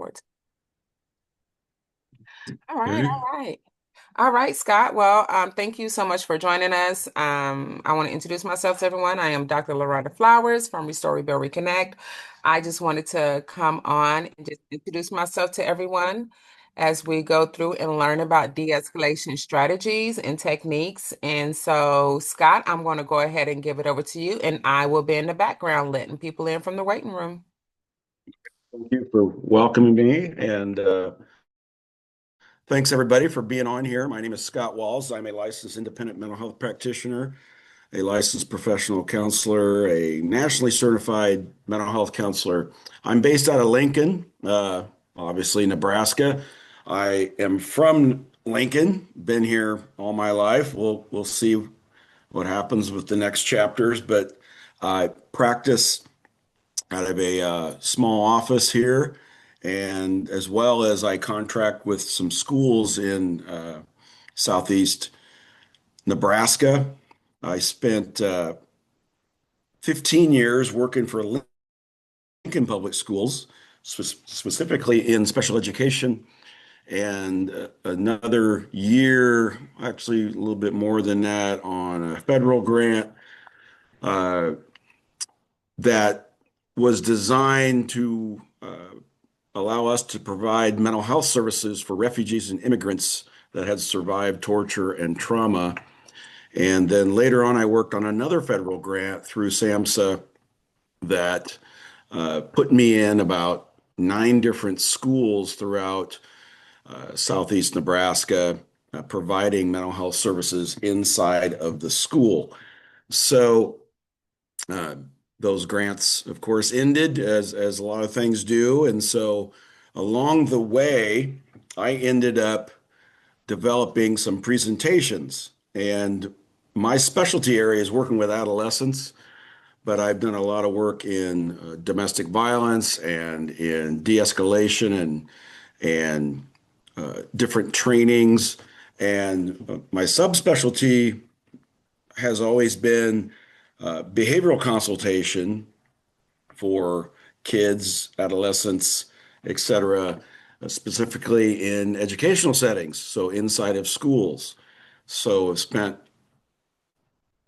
records. All right, Okay. all right. All right, Scott. Well, thank you so much for joining us. I want to introduce myself to everyone. I am Dr. Loretta Flowers from Restore, Rebuild, Reconnect. I just wanted to come on and just introduce myself to everyone as we go through and learn about de-escalation strategies and techniques. And so, Scott, I'm going to go ahead and give it over to you, and I will be in the background letting people in from the waiting room. Thank you for welcoming me. And thanks everybody for being on here. My name is Scott Walls. I'm a licensed independent mental health practitioner, a licensed professional counselor, a nationally certified mental health counselor. I'm based out of Lincoln, obviously Nebraska. I am from Lincoln, been here all my life. We'll see what happens with the next chapters, but I practice out of a small office here, and as well as I contract with some schools in southeast Nebraska. I spent 15 years working for Lincoln Public Schools, specifically in special education, and another year, actually a little bit more than that, on a federal grant that was designed to allow us to provide mental health services for refugees and immigrants that had survived torture and trauma. And then later on, I worked on another federal grant through SAMHSA that put me in about 9 different schools throughout southeast Nebraska, providing mental health services inside of the school. So uh, those grants, of course, ended as a lot of things do, and so along the way, I ended up developing some presentations. And my specialty area is working with adolescents, but I've done a lot of work in domestic violence and in de-escalation and different trainings. And my subspecialty has always been behavioral consultation for kids, adolescents, etc., specifically in educational settings, so inside of schools. So I've spent,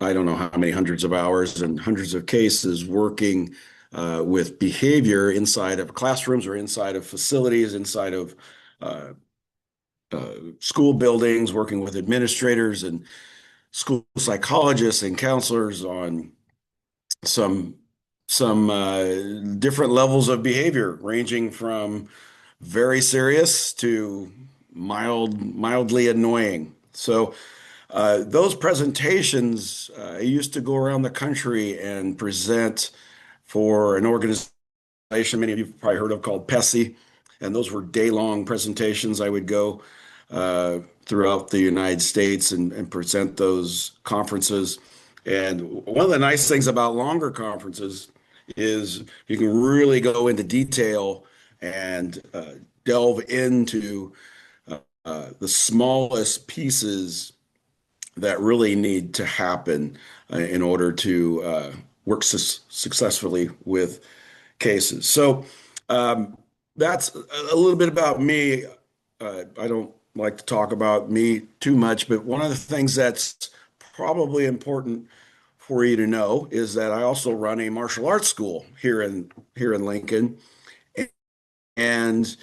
I don't know how many hundreds of hours and hundreds of cases working with behavior inside of classrooms or inside of facilities, inside of uh, school buildings, working with administrators and school psychologists and counselors on some different levels of behavior, ranging from very serious to mildly annoying. So those presentations, I used to go around the country and present for an organization many of you have probably heard of called PESI, and those were day-long presentations. I would go throughout the United States and present those conferences. And one of the nice things about longer conferences is you can really go into detail and delve into the smallest pieces that really need to happen in order to work successfully with cases. So that's a little bit about me. I don't like to talk about me too much, but one of the things that's probably important for you to know is that I also run a martial arts school here in Lincoln, and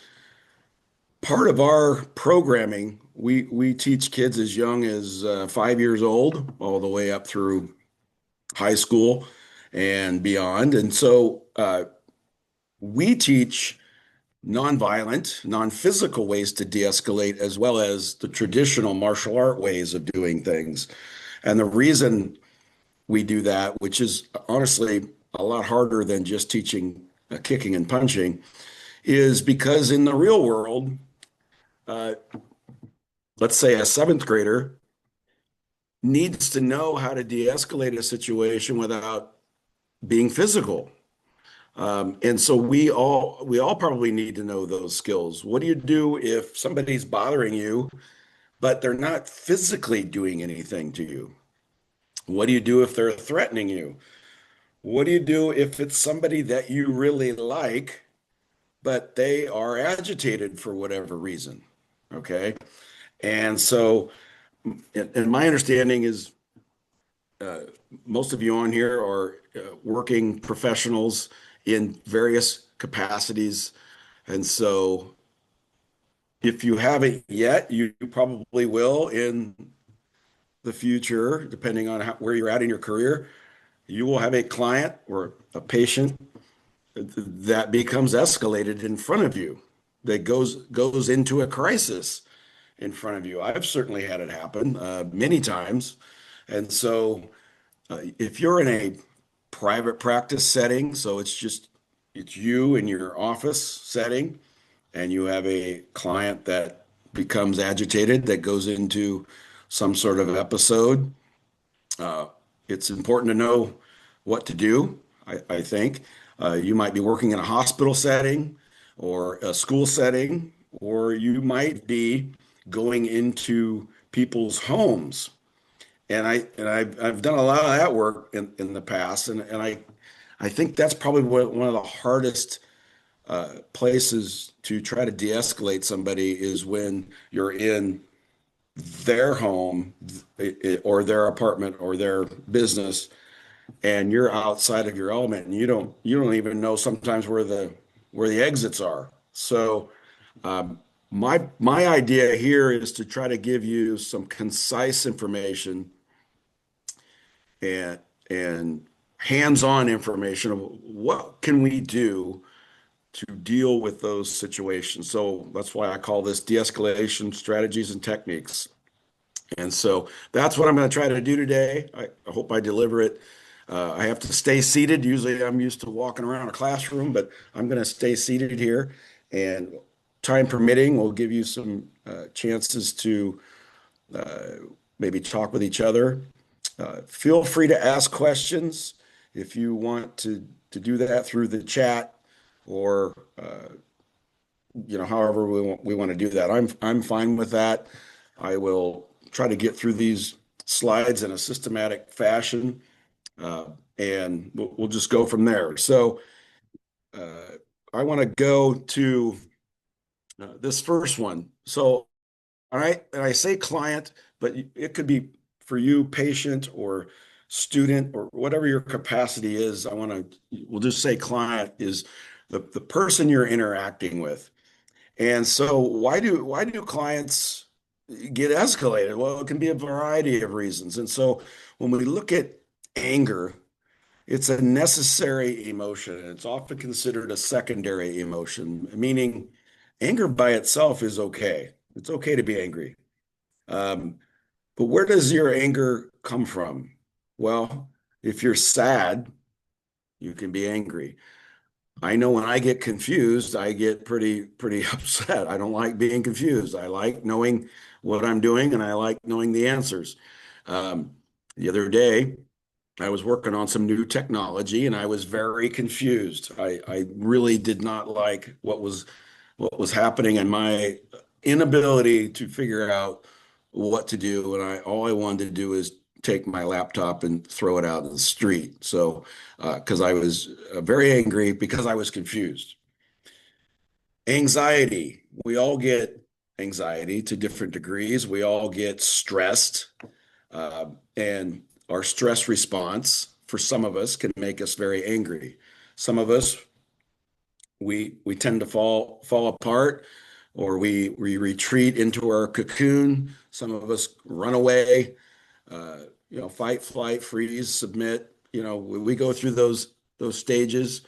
part of our programming, we teach kids as young as 5 years old, all the way up through high school and beyond. And so we teach nonviolent, non-physical ways to de-escalate, as well as the traditional martial art ways of doing things. And the reason we do that, which is honestly a lot harder than just teaching kicking and punching, is because in the real world, uh, let's say a seventh grader needs to know how to de-escalate a situation without being physical. And so we all probably need to know those skills. What do you do if somebody's bothering you, but they're not physically doing anything to you? What do you do if they're threatening you? What do you do if it's somebody that you really like, but they are agitated for whatever reason. Okay. And so, and my understanding is uh, most of you on here are working professionals in various capacities. And so, if you haven't yet, you probably will in the future, depending on where you're at in your career. You will have a client or a patient that becomes escalated in front of you, that goes into a crisis in front of you. I've certainly had it happen many times. And so if you're in a private practice setting, so it's you in your office setting, and you have a client that becomes agitated, that goes into some sort of episode, uh, it's important to know what to do, I think. You might be working in a hospital setting or a school setting, or you might be going into people's homes. And I've done a lot of that work in the past, and I think that's probably one of the hardest places to try to de-escalate somebody is when you're in their home or their apartment or their business, and you're outside of your element, and you don't even know sometimes where the exits are. So my idea here is to try to give you some concise information and and hands-on information of what can we do to deal with those situations. So that's why I call this de-escalation strategies and techniques. And so that's what I'm going to try to do today. I hope I deliver it. I have to stay seated. Usually I'm used to walking around a classroom, but I'm going to stay seated here. And time permitting, we'll give you some chances to maybe talk with each other. Feel free to ask questions if you want to do that through the chat, or however we want to do that. I'm fine with that. I will try to get through these slides in a systematic fashion, uh, and we'll just go from there. So uh, I want to go to this first one. So all right, and I say client, but it could be for you, patient or student or whatever your capacity is. We'll just say client is the person you're interacting with. And so why do clients get escalated? Well, it can be a variety of reasons. And so when we look at anger, it's a necessary emotion, and it's often considered a secondary emotion, meaning anger by itself is okay. It's okay to be angry. Um, but where does your anger come from? Well, if you're sad, you can be angry. I know when I get confused, I get pretty upset. I don't like being confused. I like knowing what I'm doing, and I like knowing the answers. Um, the other day, I was working on some new technology, and I was very confused. I really did not like what was happening, and my inability to figure out what to do. And all I wanted to do is take my laptop and throw it out in the street. So, because I was very angry because I was confused. Anxiety. We all get anxiety to different degrees. We all get stressed, and our stress response for some of us can make us very angry. Some of us, we tend to fall apart, or we retreat into our cocoon. Some of us run away, fight, flight, freeze, submit. We go through those stages.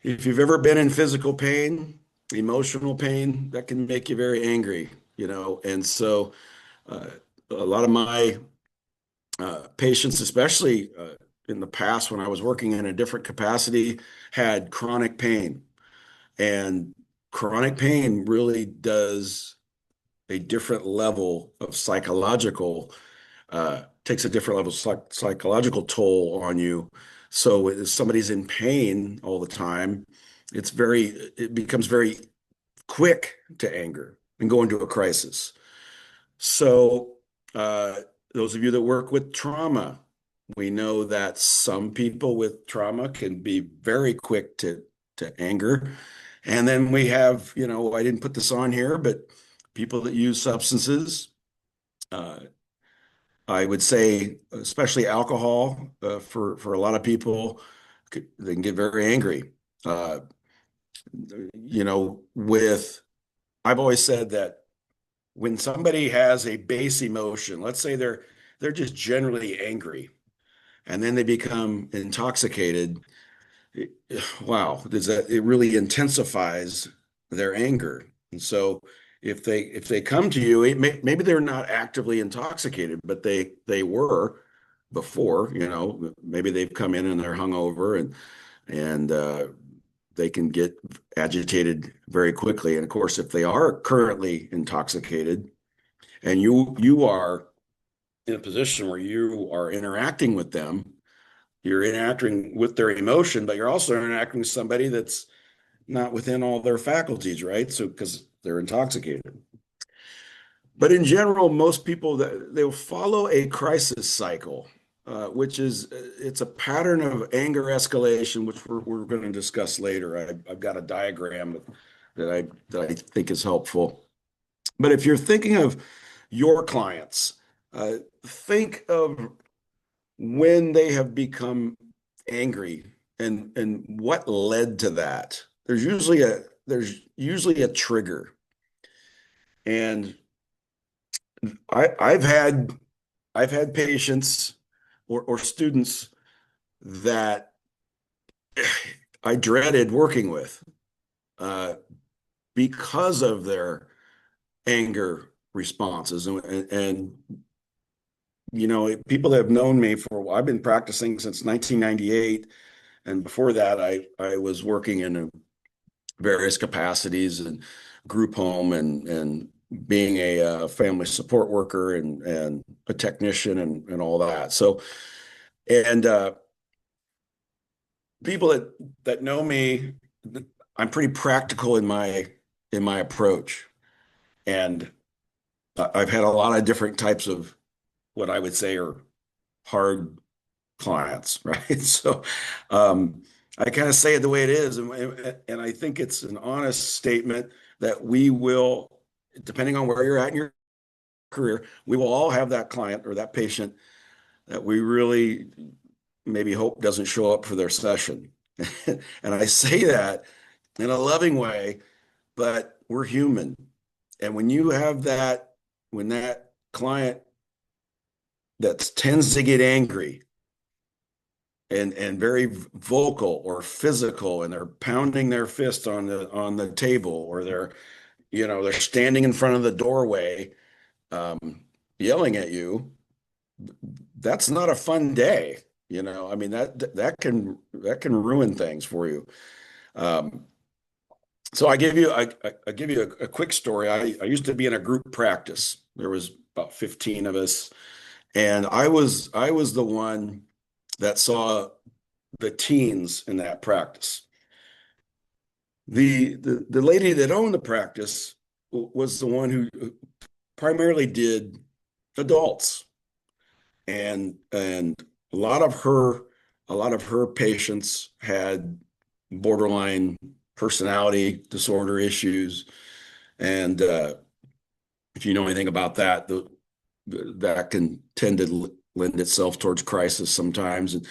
If you've ever been in physical pain, emotional pain, that can make you very angry. And so uh, a lot of my patients, especially in the past when I was working in a different capacity, had chronic pain. And chronic pain really does a different level of takes a different level of psychological toll on you. So if somebody's in pain all the time, it becomes very quick to anger and go into a crisis. So uh, those of you that work with trauma, we know that some people with trauma can be very quick to anger, And then we have, I didn't put this on here, but people that use substances, uh, I would say, especially alcohol, for a lot of people, they can get very angry. Uh, with I've always said that when somebody has a base emotion, let's say they're just generally angry, and then they become intoxicated, wow, does that it really intensifies their anger. And so if they come to you, maybe they're not actively intoxicated, but they were before, maybe they've come in and they're hungover and they can get agitated very quickly. And of course, if they are currently intoxicated and you are in a position where you are interacting with them, you're interacting with their emotion, but you're also interacting with somebody that's not within all their faculties, right? So because they're intoxicated. But in general, most people they'll follow a crisis cycle, which is it's a pattern of anger escalation, which we're going to discuss later. I've got a diagram that I think is helpful. But if you're thinking of your clients, think of when they have become angry and what led to that. There's usually a trigger. And I, I've had I've had patients or students that I dreaded working with uh, because of their anger responses. People that have known me for a while, I've been practicing since 1998. And before that, I was working in various capacities and group home and being a family support worker and a technician and all that. So, and people that know me, I'm pretty practical in my approach, and I've had a lot of different types of what I would say are hard clients, right? So, I kind of say it the way it is, and I think it's an honest statement that we will, depending on where you're at in your career, we will all have that client or that patient that we really maybe hope doesn't show up for their session. And I say that in a loving way, but we're human. And when that client that tends to get angry and very vocal or physical, and they're pounding their fist on the table, or they're standing in front of the doorway, yelling at you, that's not a fun day. I mean, that can ruin things for you. Um, so I give you a quick story. I used to be in a group practice. There was about 15 of us, and I was the one that saw the teens in that practice. The lady that owned the practice was the one who primarily did adults, and a lot of her a lot of her patients had borderline personality disorder issues. And if you know anything about that, that can tend to lend itself towards crisis sometimes. And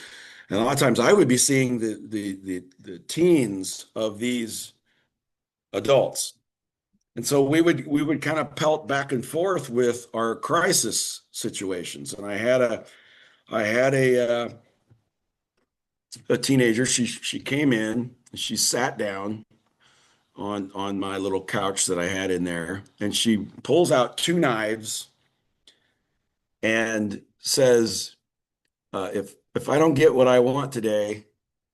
a lot of times I would be seeing the teens of these adults. And so we would kind of pelt back and forth with our crisis situations. And I had a teenager. She came in, she sat down on my little couch that I had in there, and she pulls out two knives and says, if I don't get what I want today,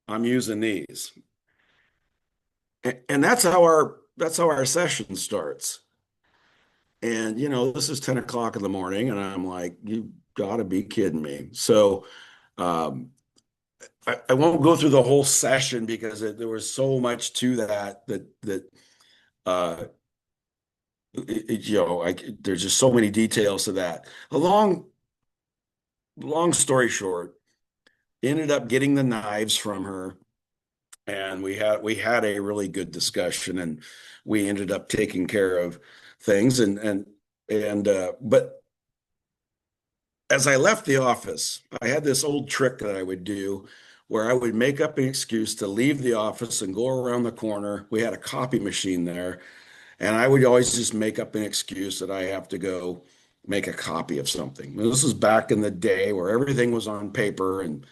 I'm using these. And that's how our session starts. And this is 10 o'clock in the morning, and I'm like, you gotta be kidding me. So um, I won't go through the whole session because there was so much to that uh, there's just so many details to that. A long story short, ended up getting the knives from her, and we had a really good discussion, and we ended up taking care of things. But as I left the office, I had this old trick that I would do where I would make up an excuse to leave the office and go around the corner. We had a copy machine there, and I would always just make up an excuse that I have to go make a copy of something. Now, this is back in the day where everything was on paper, and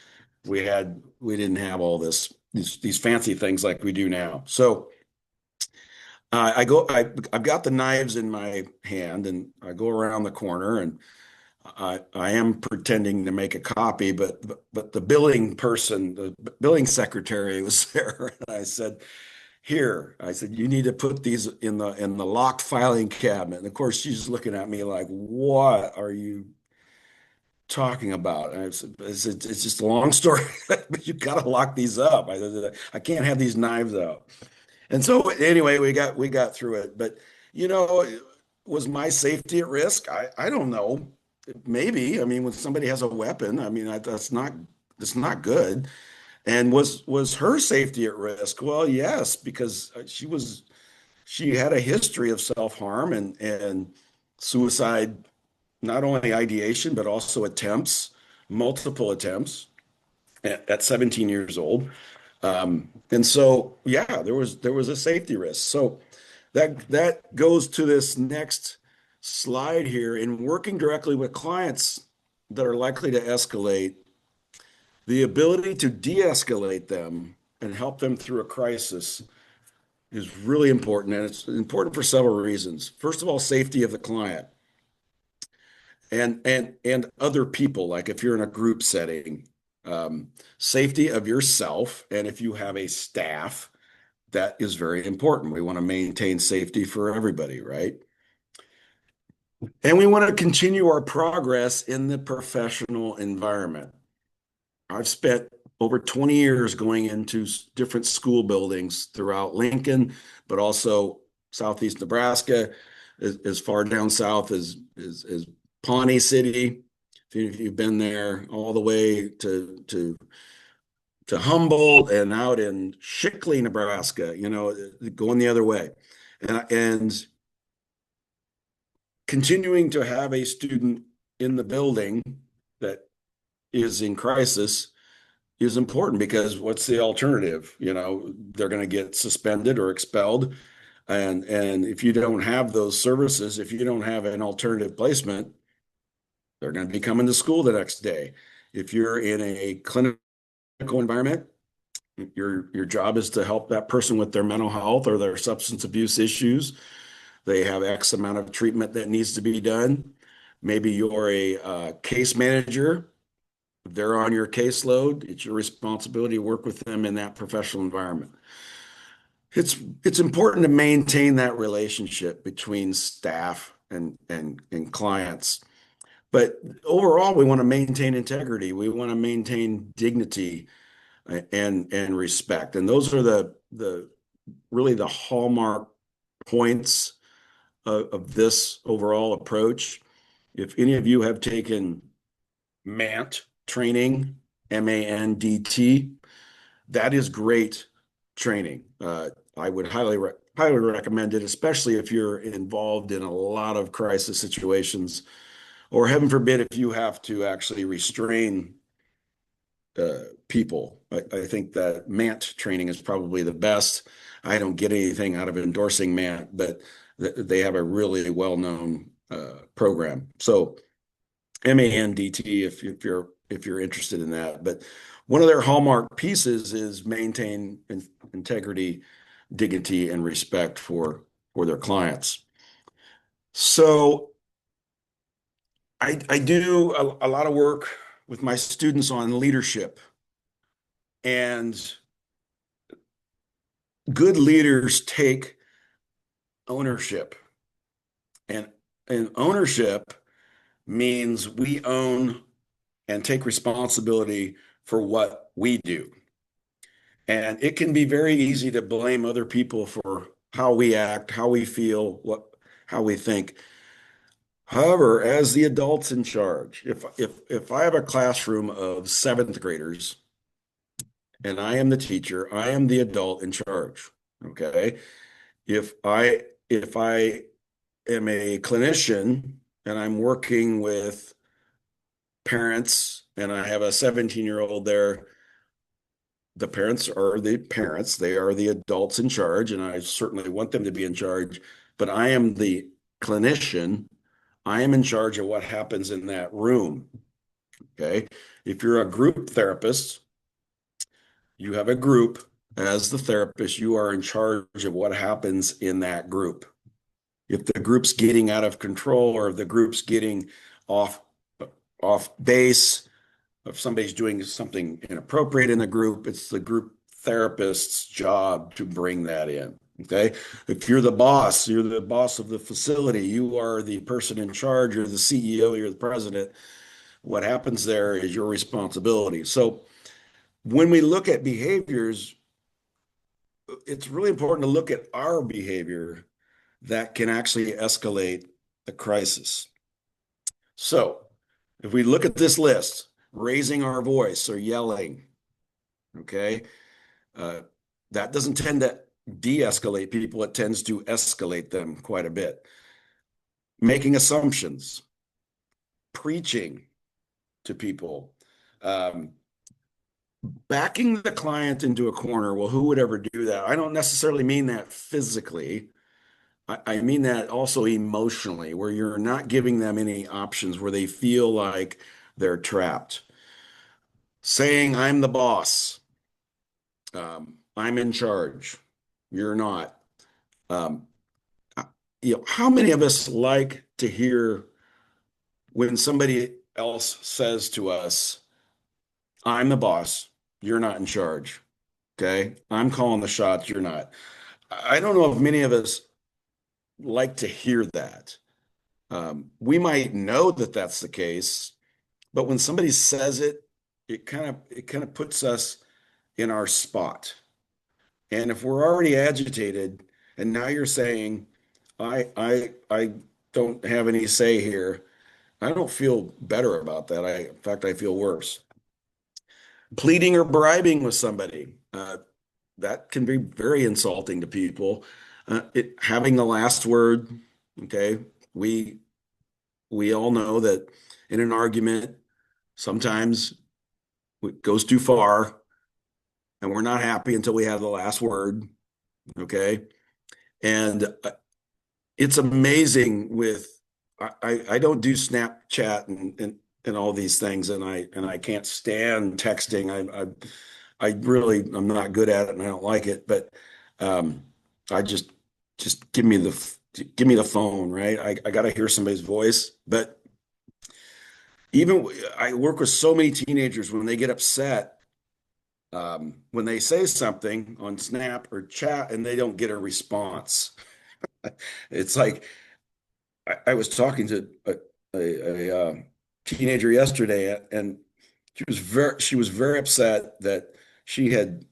we didn't have all these fancy things like we do now. So I've got the knives in my hand, and I go around the corner, and I am pretending to make a copy, but the billing person, the billing secretary was there, and I said, "Here," I said, "you need to put these in the locked filing cabinet." And of course, she's looking at me like, "What are you talking about?" And it's just a long story, but you got to lock these up. I said, "I can't have these knives out." And so anyway, we got through it. But you know, was my safety at risk? I don't know. Maybe. I mean, when somebody has a weapon, I mean, that's not good. And was her safety at risk? Well, yes, because she had a history of self-harm and suicide, not only ideation, but also attempts, multiple attempts at 17 years old. And so, yeah, there was a safety risk. So that goes to this next slide here. In working directly with clients that are likely to escalate, the ability to de-escalate them and help them through a crisis is really important, and it's important for several reasons. First of all, safety of the client and other people, like if you're in a group setting, safety of yourself, and if you have a staff, that is very important. We want to maintain safety for everybody, right? And we want to continue our progress in the professional environment. I've spent over 20 years going into different school buildings throughout Lincoln, but also southeast Nebraska, as far down south as Pawnee City. If you've been there, all the way to Humboldt and out in Shickley, Nebraska, going the other way. And continuing to have a student in the building that is in crisis is important, because what's the alternative? They're going to get suspended or expelled. And if you don't have those services, if you don't have an alternative placement, they're going to be coming to school the next day. If you're in a clinical environment, your job is to help that person with their mental health or their substance abuse issues. They have X amount of treatment that needs to be done. Maybe you're a case manager. They're on your caseload. It's your responsibility to work with them in that professional environment. It's important to maintain that relationship between staff and clients. But overall, we want to maintain integrity. We want to maintain dignity and respect. And those are the really the hallmark points of this overall approach. If any of you have taken MANT training, MANDT, that is great training. I would highly recommend it, especially if you're involved in a lot of crisis situations, or heaven forbid, if you have to actually restrain people. I think that MANT training is probably the best. I don't get anything out of endorsing MANT, but they have a really well-known program. So MANDT, if you're interested in that. But one of their hallmark pieces is maintain integrity, dignity, and respect for their clients. So I do a lot of work with my students on leadership, and good leaders take ownership. And, and ownership means we own and take responsibility for what we do. And it can be very easy to blame other people for how we act, how we feel, how we think. However, as the adults in charge, if I have a classroom of seventh graders and I am the teacher. I am the adult in charge. Okay. If I am a clinician and I'm working with parents and I have a 17-year-old there, the parents are the parents. They are the adults in charge, and I certainly want them to be in charge. But I am the clinician. I am in charge of what happens in that room. Okay. If you're a group therapist, you have a group. As the therapist, you are in charge of what happens in that group. If the group's getting out of control or if the group's getting off off base, if somebody's doing something inappropriate in the group, it's the group therapist's job to bring that in. Okay. If you're the boss of the facility, you are the person in charge, you're the CEO, you're the president. What happens there is your responsibility. So when we look at behaviors, it's really important to look at our behavior that can actually escalate a crisis. So if we look at this list, raising our voice or yelling, okay, uh, that doesn't tend to de-escalate people. It tends to escalate them quite a bit. Making assumptions, preaching to people, um, backing the client into a corner. Well, who would ever do that? I don't necessarily mean that physically. I mean that also emotionally, where you're not giving them any options, where they feel like they're trapped. Saying, I'm the boss, I'm in charge, you're not. Um, how many of us like to hear when somebody else says to us, I'm the boss, you're not in charge? Okay. I'm calling the shots, you're not. I don't know if many of us like to hear that. We might know that that's the case, but when somebody says it, it kind of puts us in our spot. And if we're already agitated, and now you're saying, I don't have any say here, I don't feel better about that. In fact, I feel worse. Pleading or bribing with somebody, that can be very insulting to people. Having the last word, okay, we we all know that in an argument, sometimes it goes too far, and we're not happy until we have the last word, okay? And it's amazing with I don't do Snapchat and all these things, and I can't stand texting. I really I'm not good at it, and I don't like it. But um, I just give me the phone, right? I got to hear somebody's voice. But even I work with so many teenagers when they get upset, when they say something on Snap or chat and they don't get a response. It's like I was talking to a teenager yesterday, and she was very upset that she had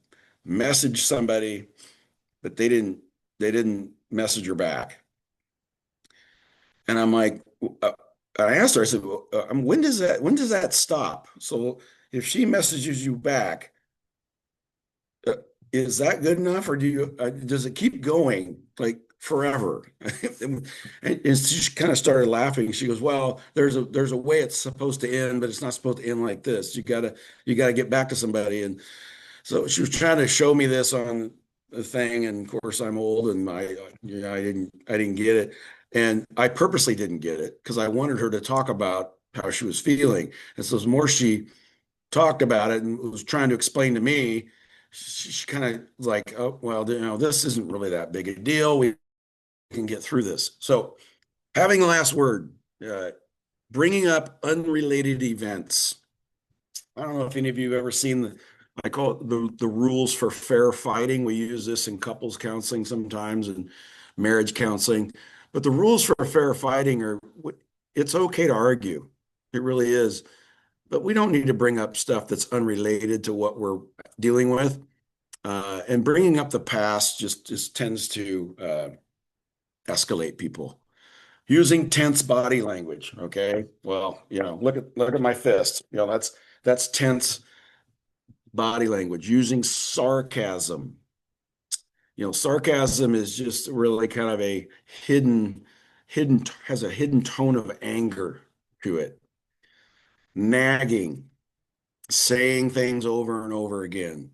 messaged somebody, but they didn't message her back. And I'm like, I asked her, I said, well, when does that stop? So if she messages you back, uh, is that good enough, or does it keep going like forever? And she kind of started laughing. She goes, "Well, there's a way it's supposed to end, but it's not supposed to end like this. You gotta get back to somebody." And so she was trying to show me this on the thing, and of course I'm old, and I didn't get it, and I purposely didn't get it because I wanted her to talk about how she was feeling. And so the more she talked about it and was trying to explain to me, she kind of like, oh, well, this isn't really that big a deal. We can get through this. So having the last word, bringing up unrelated events. I don't know if any of you have ever seen I call it the rules for fair fighting. We use this in couples counseling sometimes and marriage counseling. But the rules for fair fighting are, it's okay to argue. It really is. But we don't need to bring up stuff that's unrelated to what we're dealing with. And bringing up the past just tends to escalate people. Using tense body language. Okay. Well, look at my fist. That's tense. body language, using sarcasm. Sarcasm is just really kind of a has a hidden tone of anger to it. Nagging, saying things over and over again,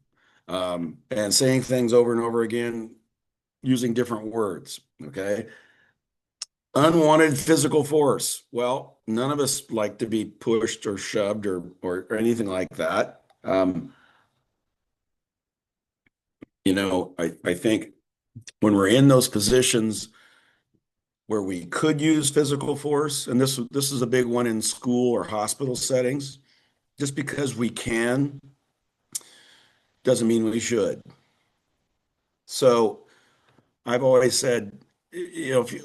and saying things over and over again using different words. Okay. Unwanted physical force. Well, none of us like to be pushed or shoved or anything like that. I think when we're in those positions where we could use physical force, and this is a big one in school or hospital settings, just because we can doesn't mean we should. So I've always said,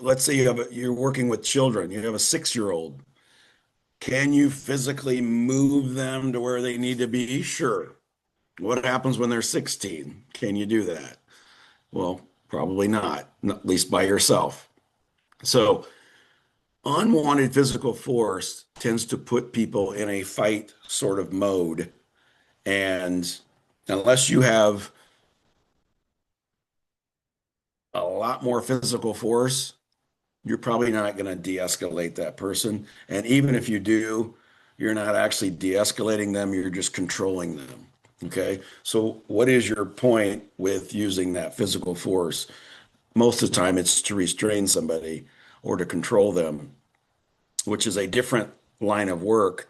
let's say you're working with children, you have a 6-year-old. Can you physically move them to where they need to be? Sure. What happens when they're 16? Can you do that? Well, probably not at least by yourself. So unwanted physical force tends to put people in a fight sort of mode. And unless you have a lot more physical force, you're probably not going to de-escalate that person. And even if you do, you're not actually de-escalating them, you're just controlling them. Okay. So what is your point with using that physical force? Most of the time it's to restrain somebody or to control them, which is a different line of work.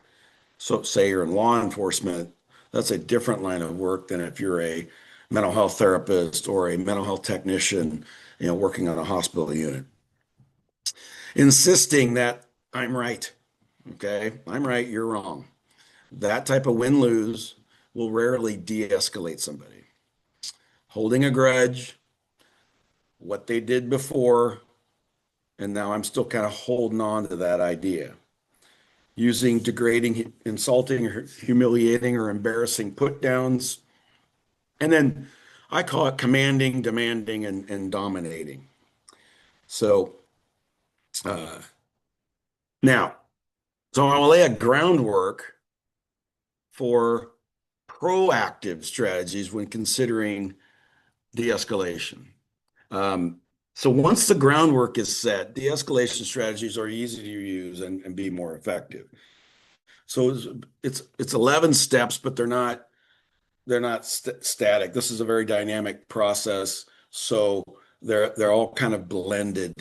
So say you're in law enforcement, that's a different line of work than if you're a mental health therapist or a mental health technician, working on a hospital unit. Insisting that I'm right. Okay. I'm right. You're wrong. That type of win-lose will rarely de-escalate somebody. Holding a grudge, what they did before, and now I'm still kind of holding on to that idea. Using degrading, insulting, or humiliating, or embarrassing put downs. And then I call it commanding, demanding, and dominating. So uh, now, so I'll lay a groundwork for proactive strategies when considering de-escalation. Um, so once the groundwork is set, de-escalation strategies are easy to use and be more effective. So it's 11 steps, but they're not static. This is a very dynamic process, so they're all kind of blended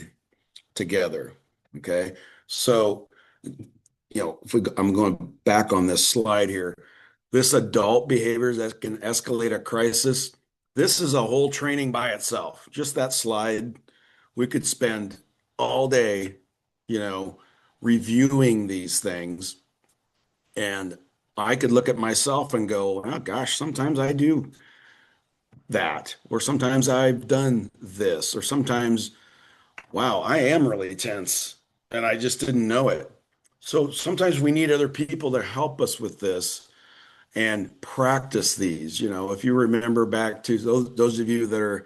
together. Okay, so I'm going back on this slide here. This adult behaviors that can escalate a crisis. This is a whole training by itself. Just that slide, we could spend all day, you know, reviewing these things. And I could look at myself and go, oh gosh, sometimes I do that, or sometimes I've done this, or sometimes, wow, I am really tense and I just didn't know it. So sometimes we need other people to help us with this and practice these. If you remember back to those of you that are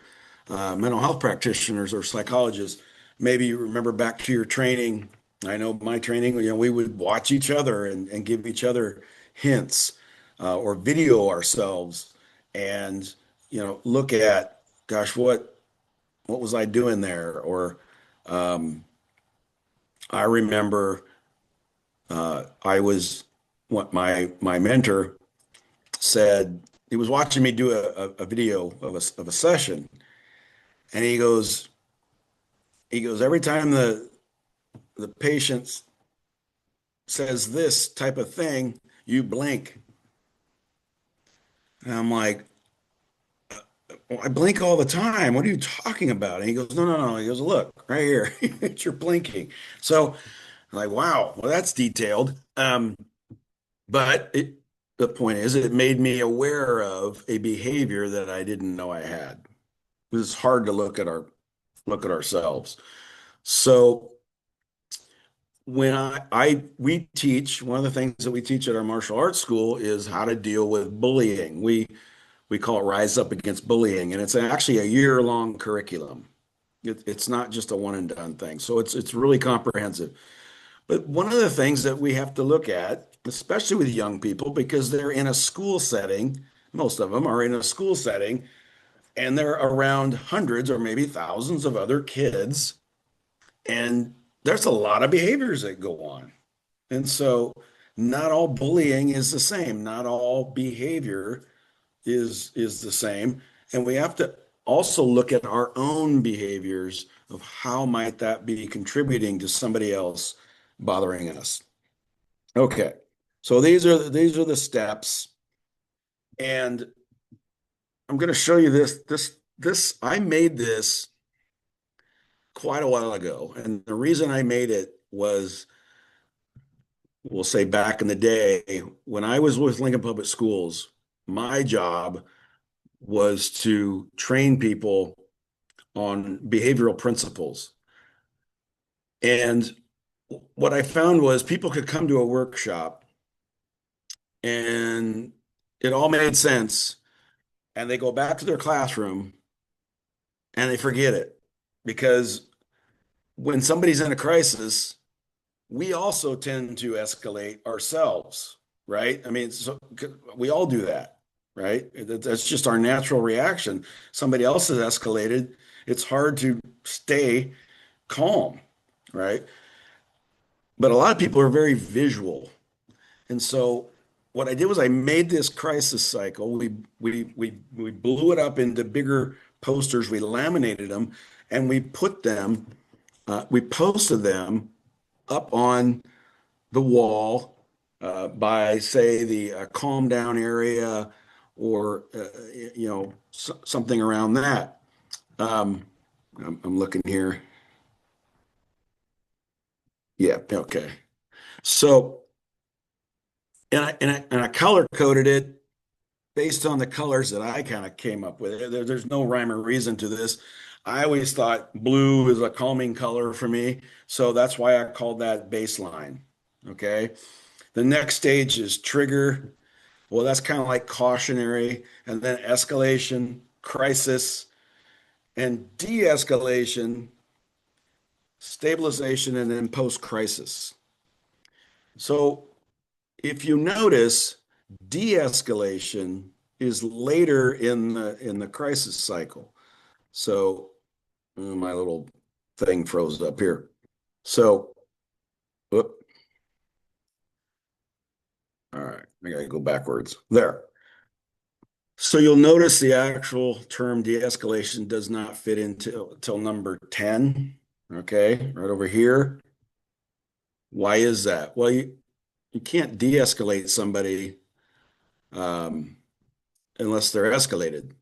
mental health practitioners or psychologists, maybe you remember back to your training. I know my training, we would watch each other and give each other hints or video ourselves and, look at, gosh, what was I doing there? Or um, I remember I was what my mentor said he was watching me do a video of a session, and he goes every time the patient says this type of thing, you blink. And I'm like, well, I blink all the time. What are you talking about? And he goes, no, no, no. He goes, look right here, it's your blinking. So I'm like, wow, well that's detailed. But the point is, it made me aware of a behavior that I didn't know I had. It's hard to look at ourselves. So when we teach, one of the things that we teach at our martial arts school is how to deal with bullying. We call it Rise Up Against Bullying, and it's actually a year-long curriculum. It's not just a one and done thing. So it's really comprehensive. But one of the things that we have to look at, especially with young people, because they're in a school setting, most of them are in a school setting, and they're around hundreds or maybe thousands of other kids. And there's a lot of behaviors that go on. And so not all bullying is the same. Not all behavior is the same. And we have to also look at our own behaviors of how might that be contributing to somebody else bothering us. Okay. So these are the steps. And I'm going to show you this I made this quite a while ago. And the reason I made it was, we'll say back in the day, when I was with Lincoln Public Schools, my job was to train people on behavioral principles. And what I found was people could come to a workshop and it all made sense. And they go back to their classroom and they forget it. Because when somebody's in a crisis, we also tend to escalate ourselves, right? I mean, so we all do that, right? That's just our natural reaction. Somebody else has escalated. It's hard to stay calm, right? But a lot of people are very visual. And so what I did was I made this crisis cycle. We blew it up into bigger posters. We laminated them and we posted them up on the wall by, say, the calm down area or, something around that. Um, I'm looking here. Yeah, okay. So, and I color coded it based on the colors that I kind of came up with. There's no rhyme or reason to this. I always thought blue is a calming color for me, so that's why I called that baseline. Okay. The next stage is trigger. Well, that's kind of like cautionary, and then escalation, crisis, and de-escalation, stabilization, and then post-crisis. So if you notice, de-escalation is later in the crisis cycle. So my little thing froze up here. So, whoop, all right, I gotta go backwards. There. So you'll notice the actual term de-escalation does not fit into till number 10. Okay, right over here. Why is that? Well, you can't de-escalate somebody um, unless they're escalated.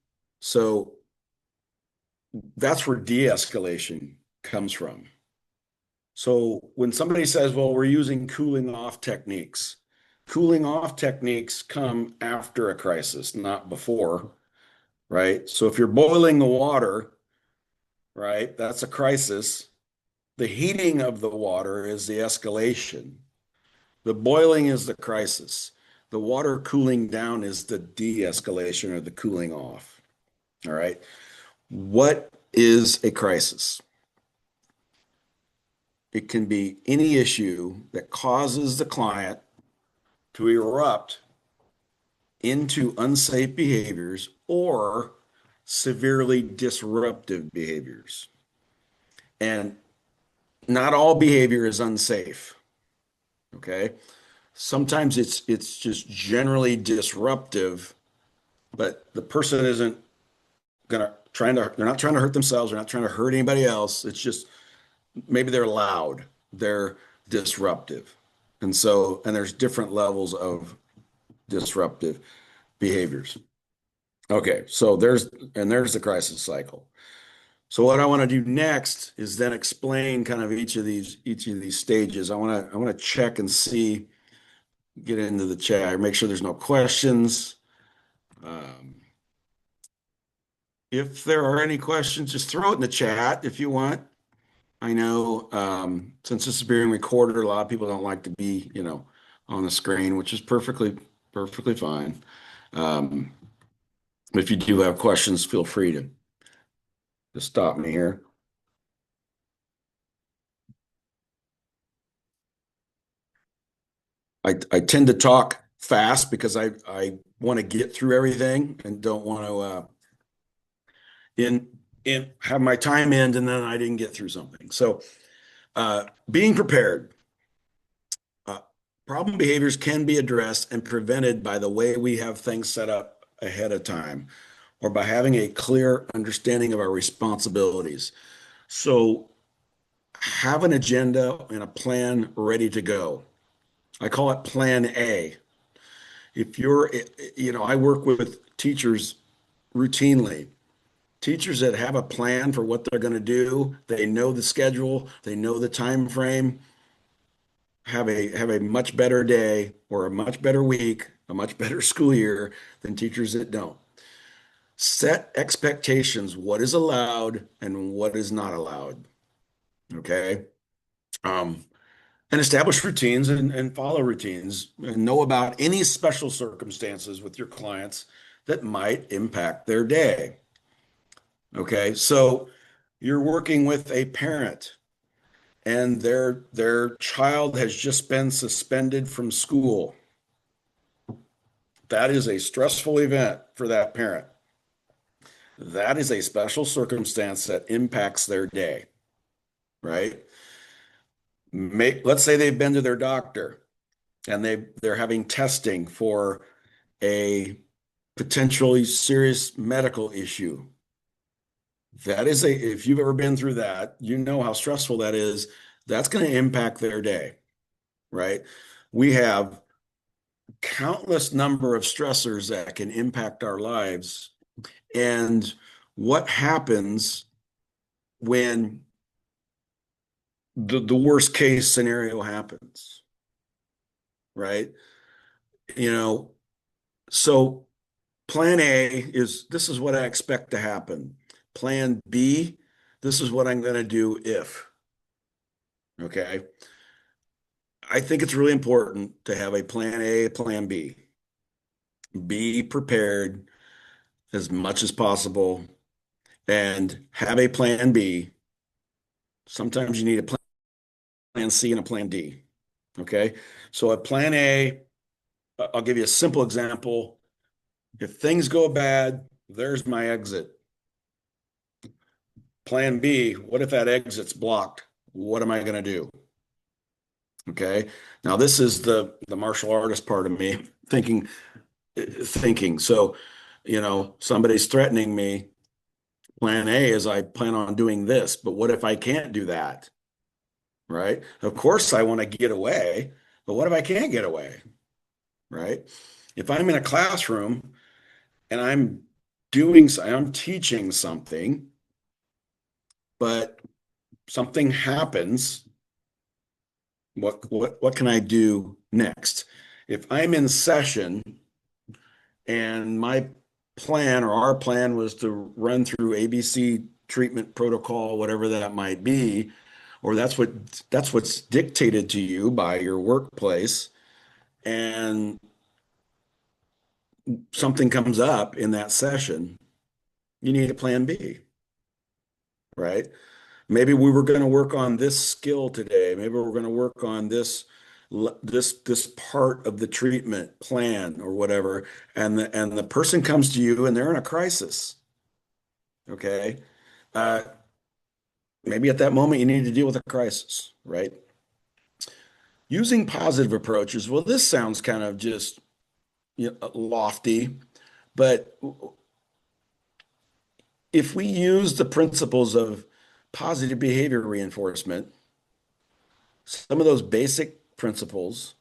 So that's where de-escalation comes from. So when somebody says, well, we're using cooling off techniques come after a crisis, not before, right? So if you're boiling the water, right, that's a crisis. The heating of the water is the escalation. The boiling is the crisis. The water cooling down is the de-escalation or the cooling off. All right. What is a crisis? It can be any issue that causes the client to erupt into unsafe behaviors or severely disruptive behaviors. And not all behavior is unsafe. Okay. Sometimes it's just generally disruptive, but the person isn't they're not trying to hurt themselves, they're not trying to hurt anybody else. It's just maybe they're loud, they're disruptive. And there's different levels of disruptive behaviors. Okay, so there's the crisis cycle. So what I want to do next is then explain kind of each of these stages. I want to check and see, get into the chat, make sure there's no questions. Um, if there are any questions, just throw it in the chat if you want. I know since this is being recorded, a lot of people don't like to be, on the screen, which is perfectly fine. Um, if you do have questions, feel free to stop me here. I tend to talk fast because I want to get through everything and don't want to in have my time end and then I didn't get through something. So being prepared. Uh, Problem behaviors can be addressed and prevented by the way we have things set up ahead of time or by having a clear understanding of our responsibilities. So have an agenda and a plan ready to go. I call it Plan A. If you're, I work with teachers routinely. Teachers that have a plan for what they're going to do, they know the schedule, they know the time frame, have a much better day or a much better week, a much better school year than teachers that don't. Set expectations, what is allowed and what is not allowed. Okay. Um, and establish routines and follow routines and know about any special circumstances with your clients that might impact their day. Okay. So you're working with a parent and their child has just been suspended from school. That is a stressful event for that parent. That is a special circumstance that impacts their day, right? Let's say they've been to their doctor and they're having testing for a potentially serious medical issue. If you've ever been through that, you know how stressful that is. That's going to impact their day, right? We have countless number of stressors that can impact our lives. And what happens when the worst case scenario happens, right? You know, so plan A is this is what I expect to happen. Plan B, this is what I'm going to do if, okay? I think it's really important to have a plan A, plan B. Be prepared as much as possible and have a plan B. Sometimes you need a plan C and a plan D. Okay. So a plan A, I'll give you a simple example. If things go bad, there's my exit. Plan B, what if that exit's blocked? What am I going to do? Okay. Now this is the martial artist part of me thinking. So, somebody's threatening me. Plan A is I plan on doing this, but what if I can't do that? Right? Of course I want to get away, but what if I can't get away? Right? If I'm in a classroom and I'm teaching something, but something happens, what can I do next? If I'm in session and my plan or our plan was to run through ABC treatment protocol, whatever that might be, or that's what's dictated to you by your workplace, and something comes up in that session, you need a plan B, right? Maybe we were going to work on this skill today. Maybe we're going to work on this part of the treatment plan or whatever, and the person comes to you and they're in a crisis. Okay. Uh, Maybe at that moment you need to deal with a crisis, right? Using positive approaches. Well, this sounds kind of just lofty, but if we use the principles of positive behavior reinforcement, some of those basic principles,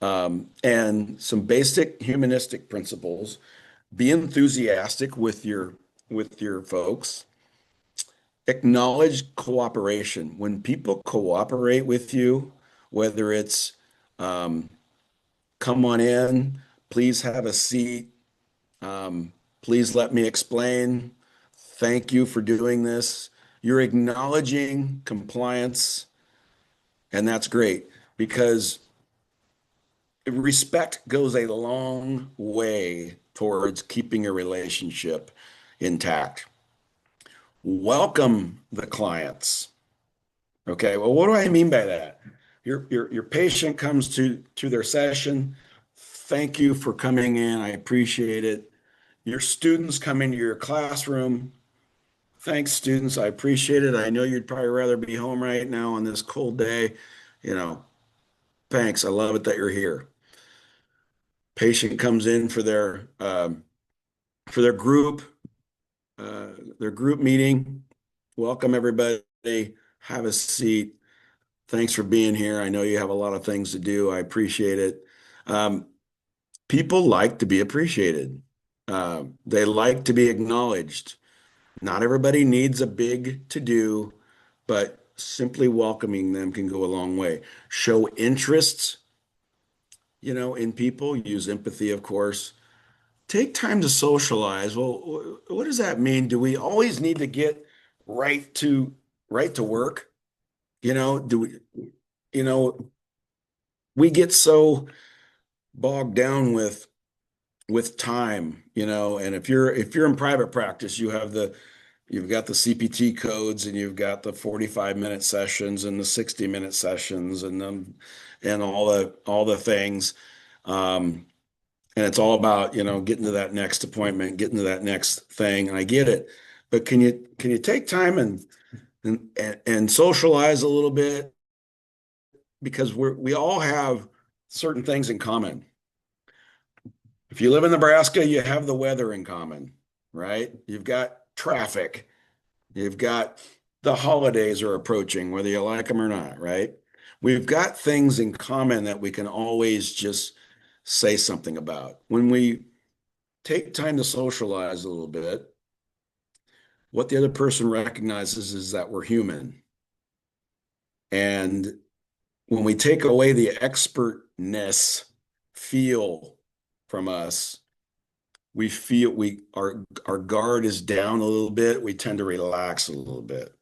and some basic humanistic principles, be enthusiastic with your folks, acknowledge cooperation. When people cooperate with you, whether it's um, come on in, please have a seat, please let me explain, thank you for doing this. You're acknowledging compliance, and that's great because respect goes a long way towards keeping a relationship intact. Welcome the clients. Okay, well, what do I mean by that? Your patient comes to their session. thank you for coming in. I appreciate it. Your students come into your classroom. Thanks, students. I appreciate it. I know you'd probably rather be home right now on this cold day. You know, thanks. I love it that you're here. Patient comes in for uh, their group meeting. Welcome everybody. Have a seat. Thanks for being here. I know you have a lot of things to do. I appreciate it. Um, People like to be appreciated. They like to be acknowledged. Not everybody needs a big to do, but simply welcoming them can go a long way. Show interest, in people. Use empathy, of course. Take time to socialize. Well, what does that mean? Do we always need to get right to right to work? Do you know, we get so bogged down with time, and if you're in private practice, you've got the CPT codes and you've got the 45-minute sessions and the 60-minute sessions and all the things. Um, and it's all about, getting to that next appointment, getting to that next thing. And I get it. But can you take time and socialize a little bit? Because we all have certain things in common. If you live in Nebraska, you have the weather in common, right? You've got traffic. You've got the holidays are approaching, whether you like them or not, right? We've got things in common that we can always just say something about. When we take time to socialize a little bit, what the other person recognizes is that we're human. And when we take away the expertness feel from us, we feel our guard is down a little bit. We tend to relax a little bit.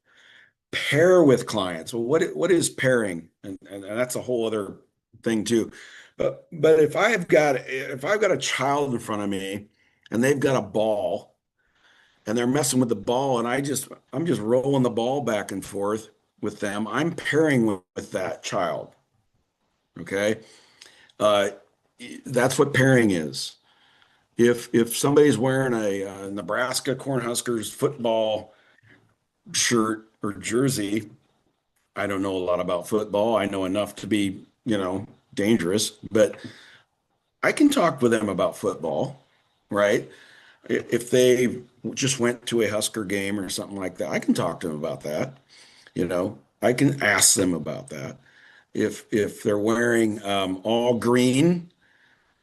Pair with clients. Well, what is pairing? And that's a whole other thing too. But if I've got a child in front of me and they've got a ball and they're messing with the ball and I'm just rolling the ball back and forth with them, I'm pairing with that child. Okay. Uh, that's what pairing is. If somebody's wearing a Nebraska Cornhuskers football shirt or jersey, I don't know a lot about football. I know enough to be, dangerous, but I can talk with them about football, right? If they just went to a Husker game or something like that, I can talk to them about that. I can ask them about that. If they're wearing all green,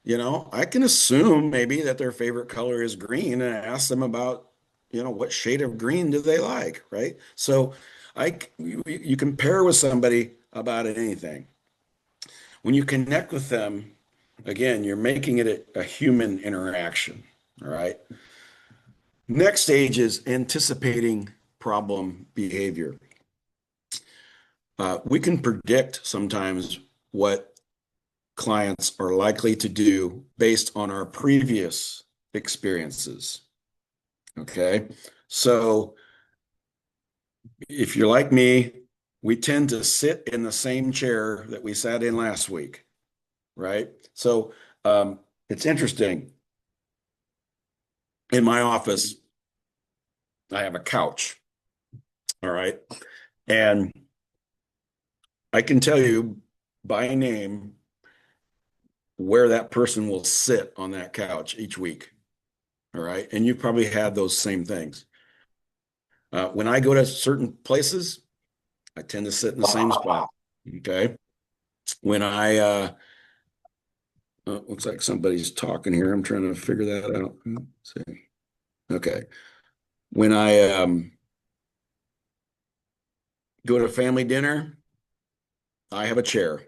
I can assume maybe that their favorite color is green and ask them about, what shade of green do they like, right? So you can pair with somebody about anything. When you connect with them, again, you're making it a human interaction, all right? Next stage is anticipating problem behavior. We can predict sometimes what clients are likely to do based on our previous experiences. Okay. So if you're like me, we tend to sit in the same chair that we sat in last week, right? So it's interesting. In my office, I have a couch, all right? And I can tell you by name where that person will sit on that couch each week, all right? And you've probably had those same things. When I go to certain places, I tend to sit in the same spot. Okay. When looks like somebody's talking here. I'm trying to figure that out. Let's see. Okay. When I go to family dinner, I have a chair.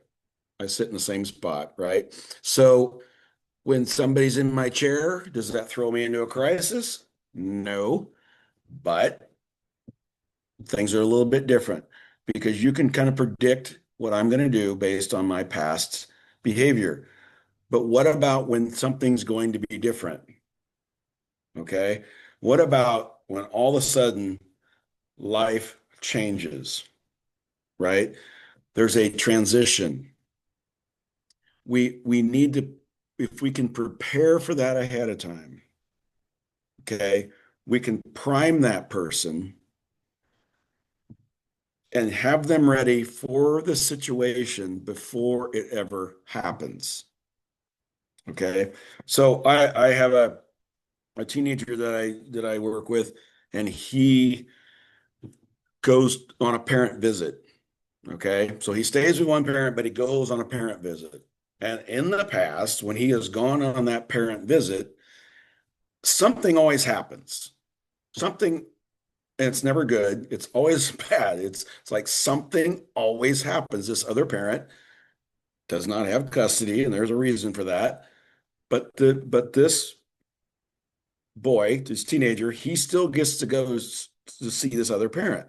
I sit in the same spot, right? So when somebody's in my chair, does that throw me into a crisis? No, but things are a little bit different because you can kind of predict what I'm going to do based on my past behavior. But what about when something's going to be different? Okay. What about when all of a sudden life changes, right? There's a transition. We need to if we can prepare for that ahead of time, okay, we can prime that person and have them ready for the situation before it ever happens. Okay. So I have a teenager that I work with, and he goes on a parent visit. Okay. So he stays with one parent, but he goes on a parent visit. And in the past, when he has gone on that parent visit, something always happens. Something, and it's never good. It's always bad. It's like something always happens. This other parent does not have custody, and there's a reason for that. But this boy, this teenager, he still gets to go to see this other parent.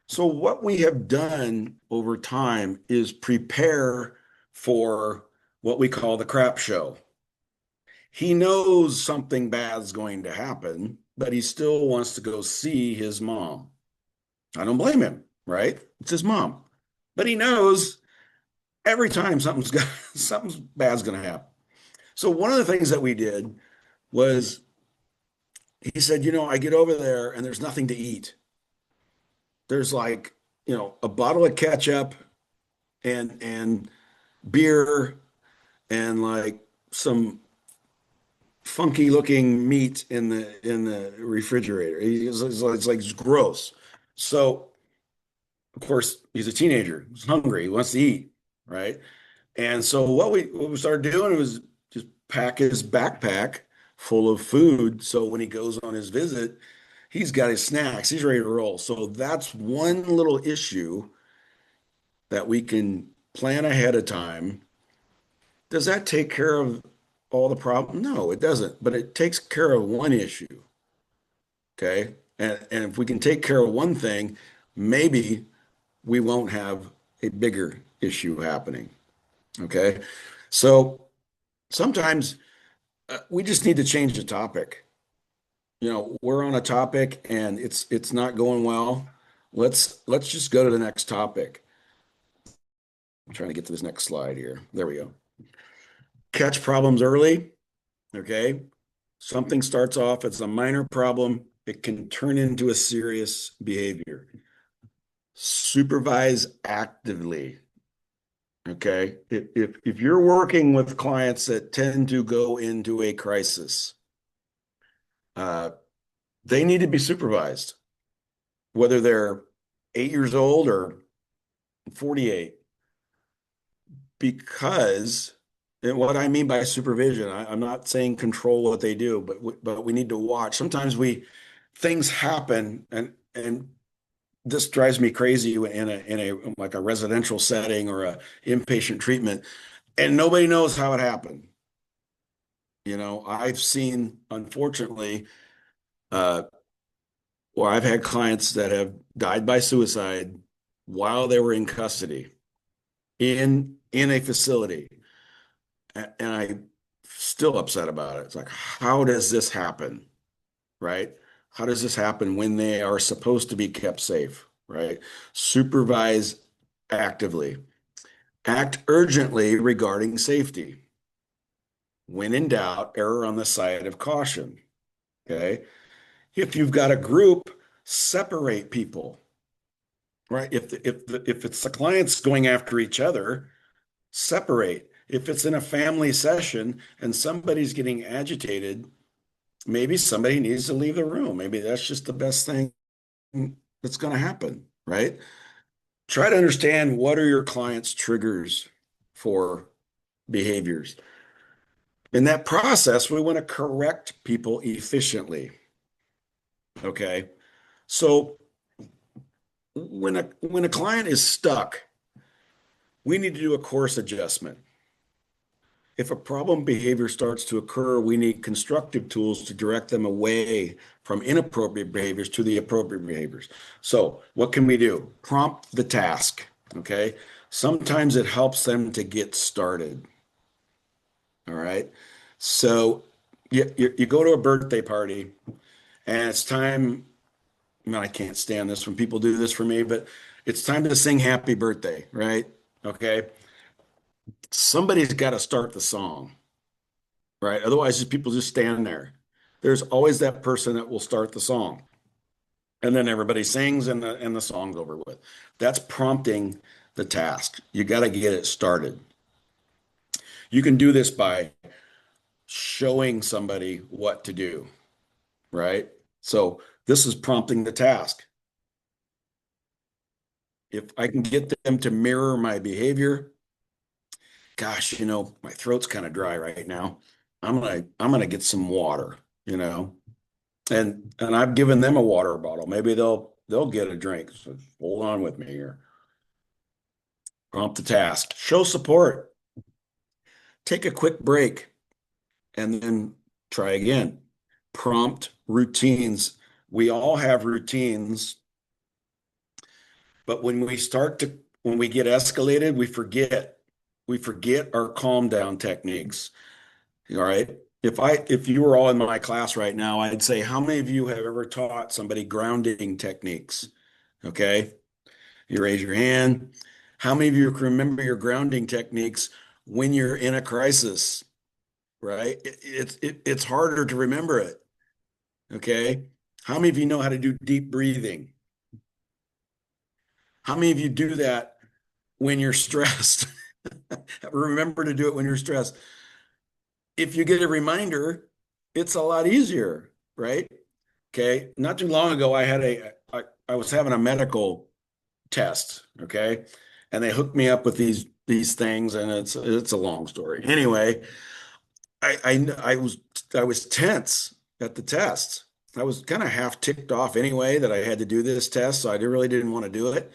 So what we have done over time is prepare for what we call the crap show. He knows something bad's going to happen, but he still wants to go see his mom. I don't blame him, right? It's his mom. But he knows every time something bad's going to happen. So one of the things that we did was he said, I get over there and there's nothing to eat. There's like, a bottle of ketchup and beer and like some funky looking meat in the refrigerator. It's like it's gross. So of course he's a teenager. He's hungry. He wants to eat, right? And so what we started doing was just pack his backpack full of food. So when he goes on his visit, he's got his snacks. He's ready to roll. So that's one little issue that we can plan ahead of time. Does that take care of all the problem? No, it doesn't, but it takes care of one issue. Okay. And if we can take care of one thing, maybe we won't have a bigger issue happening. Okay. So sometimes we just need to change the topic. We're on a topic and it's not going well. Let's just go to the next topic. I'm trying to get to this next slide here. There we go. Catch problems early. Okay. Something starts off as a minor problem. It can turn into a serious behavior. Supervise actively. Okay. If you're working with clients that tend to go into a crisis, uh, they need to be supervised, whether they're 8 years old or 48, because and what I mean by supervision, I'm not saying control what they do, but we need to watch. Sometimes things happen, and this drives me crazy in a like a residential setting or a inpatient treatment, and nobody knows how it happened. I've seen, unfortunately, uh, or I've had clients that have died by suicide while they were in custody in a facility. And I'm still upset about it. It's like, how does this happen? Right? How does this happen when they are supposed to be kept safe? Right? Supervise actively. Act urgently regarding safety. When in doubt, err on the side of caution. Okay. If you've got a group, separate people. Right? If it's the clients going after each other, separate. If it's in a family session and somebody's getting agitated, maybe somebody needs to leave the room. Maybe that's just the best thing that's going to happen, right? Try to understand, what are your clients' triggers for behaviors. In that process, we want to correct people efficiently. Okay. So when a client is stuck, we need to do a course adjustment. If a problem behavior starts to occur, we need constructive tools to direct them away from inappropriate behaviors to the appropriate behaviors. So, what can we do? Prompt the task. Okay. Sometimes it helps them to get started. All right. So, you go to a birthday party and it's time. I can't stand this when people do this for me, but it's time to sing happy birthday, right? Okay. Somebody's got to start the song. right? Otherwise, just people just stand there. There's always that person that will start the song, and then everybody sings, and the song's over with. That's prompting the task. You got to get it started. You can do this by showing somebody what to do, right? So this is prompting the task. If I can get them to mirror my behavior, gosh, my throat's kind of dry right now. I'm gonna get some water, you know. And I've given them a water bottle. Maybe they'll get a drink. So hold on with me here. Prompt the task. Show support. Take a quick break and then try again. Prompt routines. We all have routines, but when we get escalated, we forget. We forget our calm down techniques. All right. If you were all in my class right now, I'd say, how many of you have ever taught somebody grounding techniques? Okay. You raise your hand. How many of you can remember your grounding techniques when you're in a crisis? Right? It's harder to remember it. Okay. How many of you know how to do deep breathing? How many of you do that when you're stressed? Remember to do it when you're stressed. If you get a reminder, it's a lot easier, right? Okay. Not too long ago, I was having a medical test, okay? And they hooked me up with these things, and it's a long story. Anyway, I was tense at the test. I was kind of half ticked off anyway that I had to do this test, so I really didn't want to do it.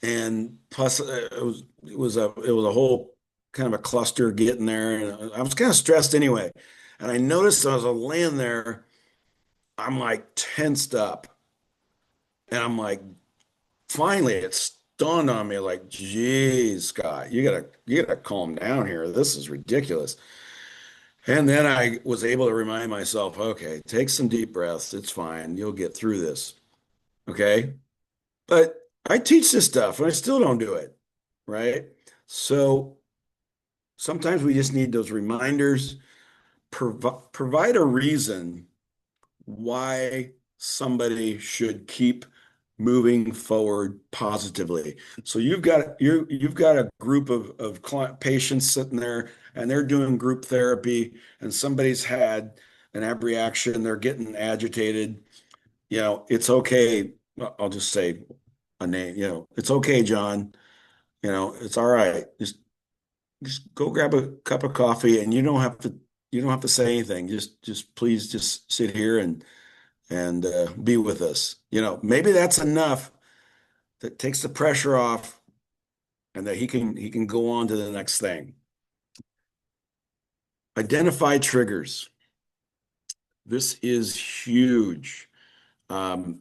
And plus, it was a whole kind of a cluster getting there, and I was kind of stressed anyway. And I noticed as I was laying there, I'm like tensed up, and I'm like, finally, it dawned on me, like, geez, Scott, you gotta calm down here. This is ridiculous. And then I was able to remind myself, okay, take some deep breaths. It's fine. You'll get through this. Okay. But I teach this stuff and I still don't do it. Right. So sometimes we just need those reminders, provide a reason why somebody should keep moving forward positively. So you've got a group of patients sitting there and they're doing group therapy and somebody's had an abreaction, they're getting agitated. It's okay. I'll just say a name, it's okay, John. It's all right. Just go grab a cup of coffee and you don't have to say anything. Just please just sit here and be with us. Maybe that's enough that takes the pressure off and that he can go on to the next thing. Identify triggers. This is huge. Um,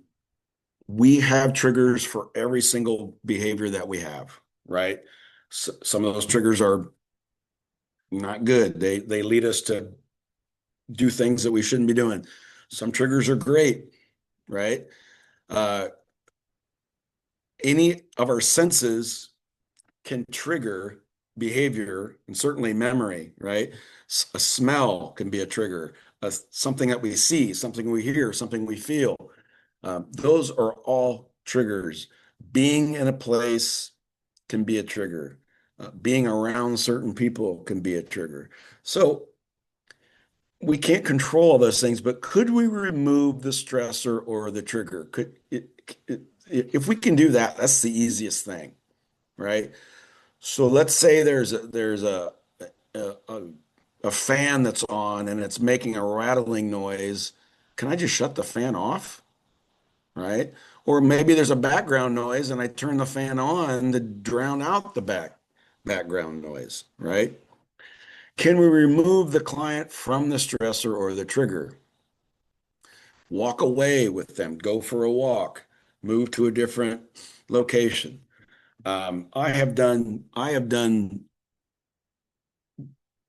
we have triggers for every single behavior that we have, right? Some of those triggers are not good. They lead us to do things that we shouldn't be doing. Some triggers are great, right? Uh, any of our senses can trigger behavior and certainly memory, right? A smell can be a trigger, something that we see, something we hear, something we feel. Those are all triggers. Being in a place can be a trigger. Being around certain people can be a trigger. So we can't control all those things, but could we remove the stressor or the trigger? If we can do that, that's the easiest thing, right? So let's say a, a a fan that's on and it's making a rattling noise. Can I just shut the fan off? Right? Or maybe there's a background noise and I turn the fan on to drown out the background noise, right? Can we remove the client from the stressor or the trigger? Walk away with them, go for a walk, move to a different location. I have done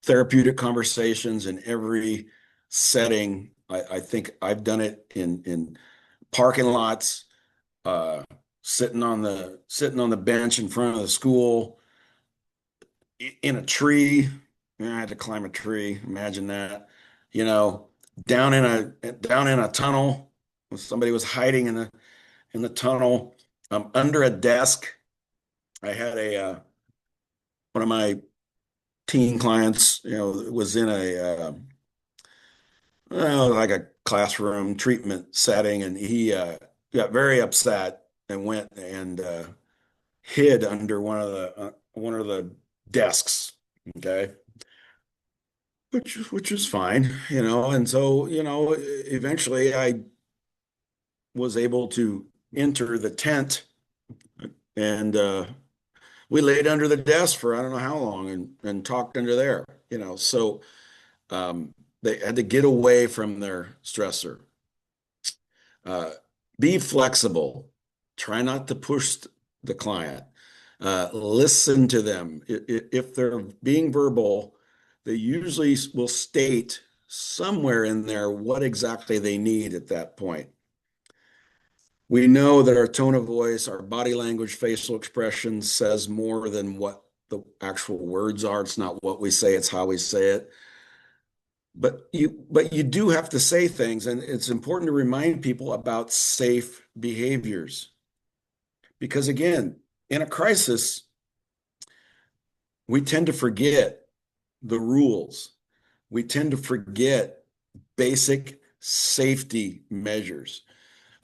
therapeutic conversations in every setting. I think I've done it in parking lots, uh, sitting on the bench in front of the school, in a tree. I had to climb a tree. Imagine that. you know, down in a tunnel. Somebody was hiding in the tunnel, under a desk. I had a one of my teen clients, was in like a classroom treatment setting, and he got very upset and went and hid under one of the desks. Okay, which was fine, and so eventually I was able to enter the tent, and we laid under the desk for I don't know how long and talked under there, so they had to get away from their stressor. Uh, be flexible. Try not to push the client. Listen to them. If they're being verbal, they usually will state somewhere in there what exactly they need at that point. We know that our tone of voice, our body language, facial expression says more than what the actual words are. It's not what we say, it's how we say it. But you do have to say things, and it's important to remind people about safe behaviors. Because again, in a crisis, we tend to forget the rules. We tend to forget basic safety measures.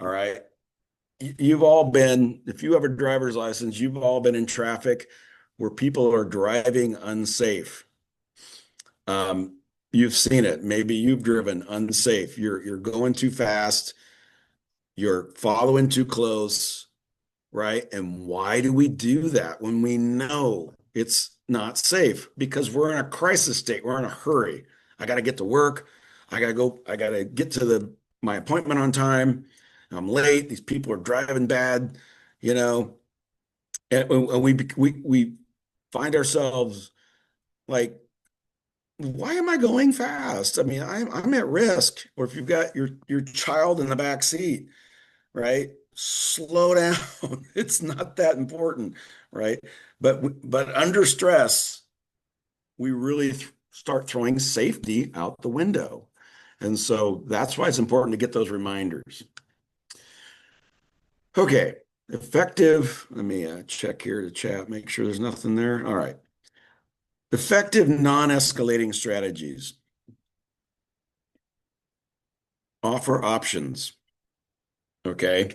All right. You've all been, if you have a driver's license, you've all been in traffic where people are driving unsafe. You've seen it. Maybe you've driven unsafe. You're going too fast. You're following too close, right? And why do we do that when we know it's not safe? Because we're in a crisis state. We're in a hurry. I got to get to work. I got to go. I got to get to my appointment on time. I'm late. These people are driving bad, you know, and we find ourselves like, why am I going fast? I mean, I'm at risk. Or if you've got your child in the back seat, right? Slow down. It's not that important, right? But under stress, we really start throwing safety out the window. And so that's why it's important to get those reminders. Okay, effective. Let me check here to chat, make sure there's nothing there. All right. Effective non-escalating strategies offer options. Okay.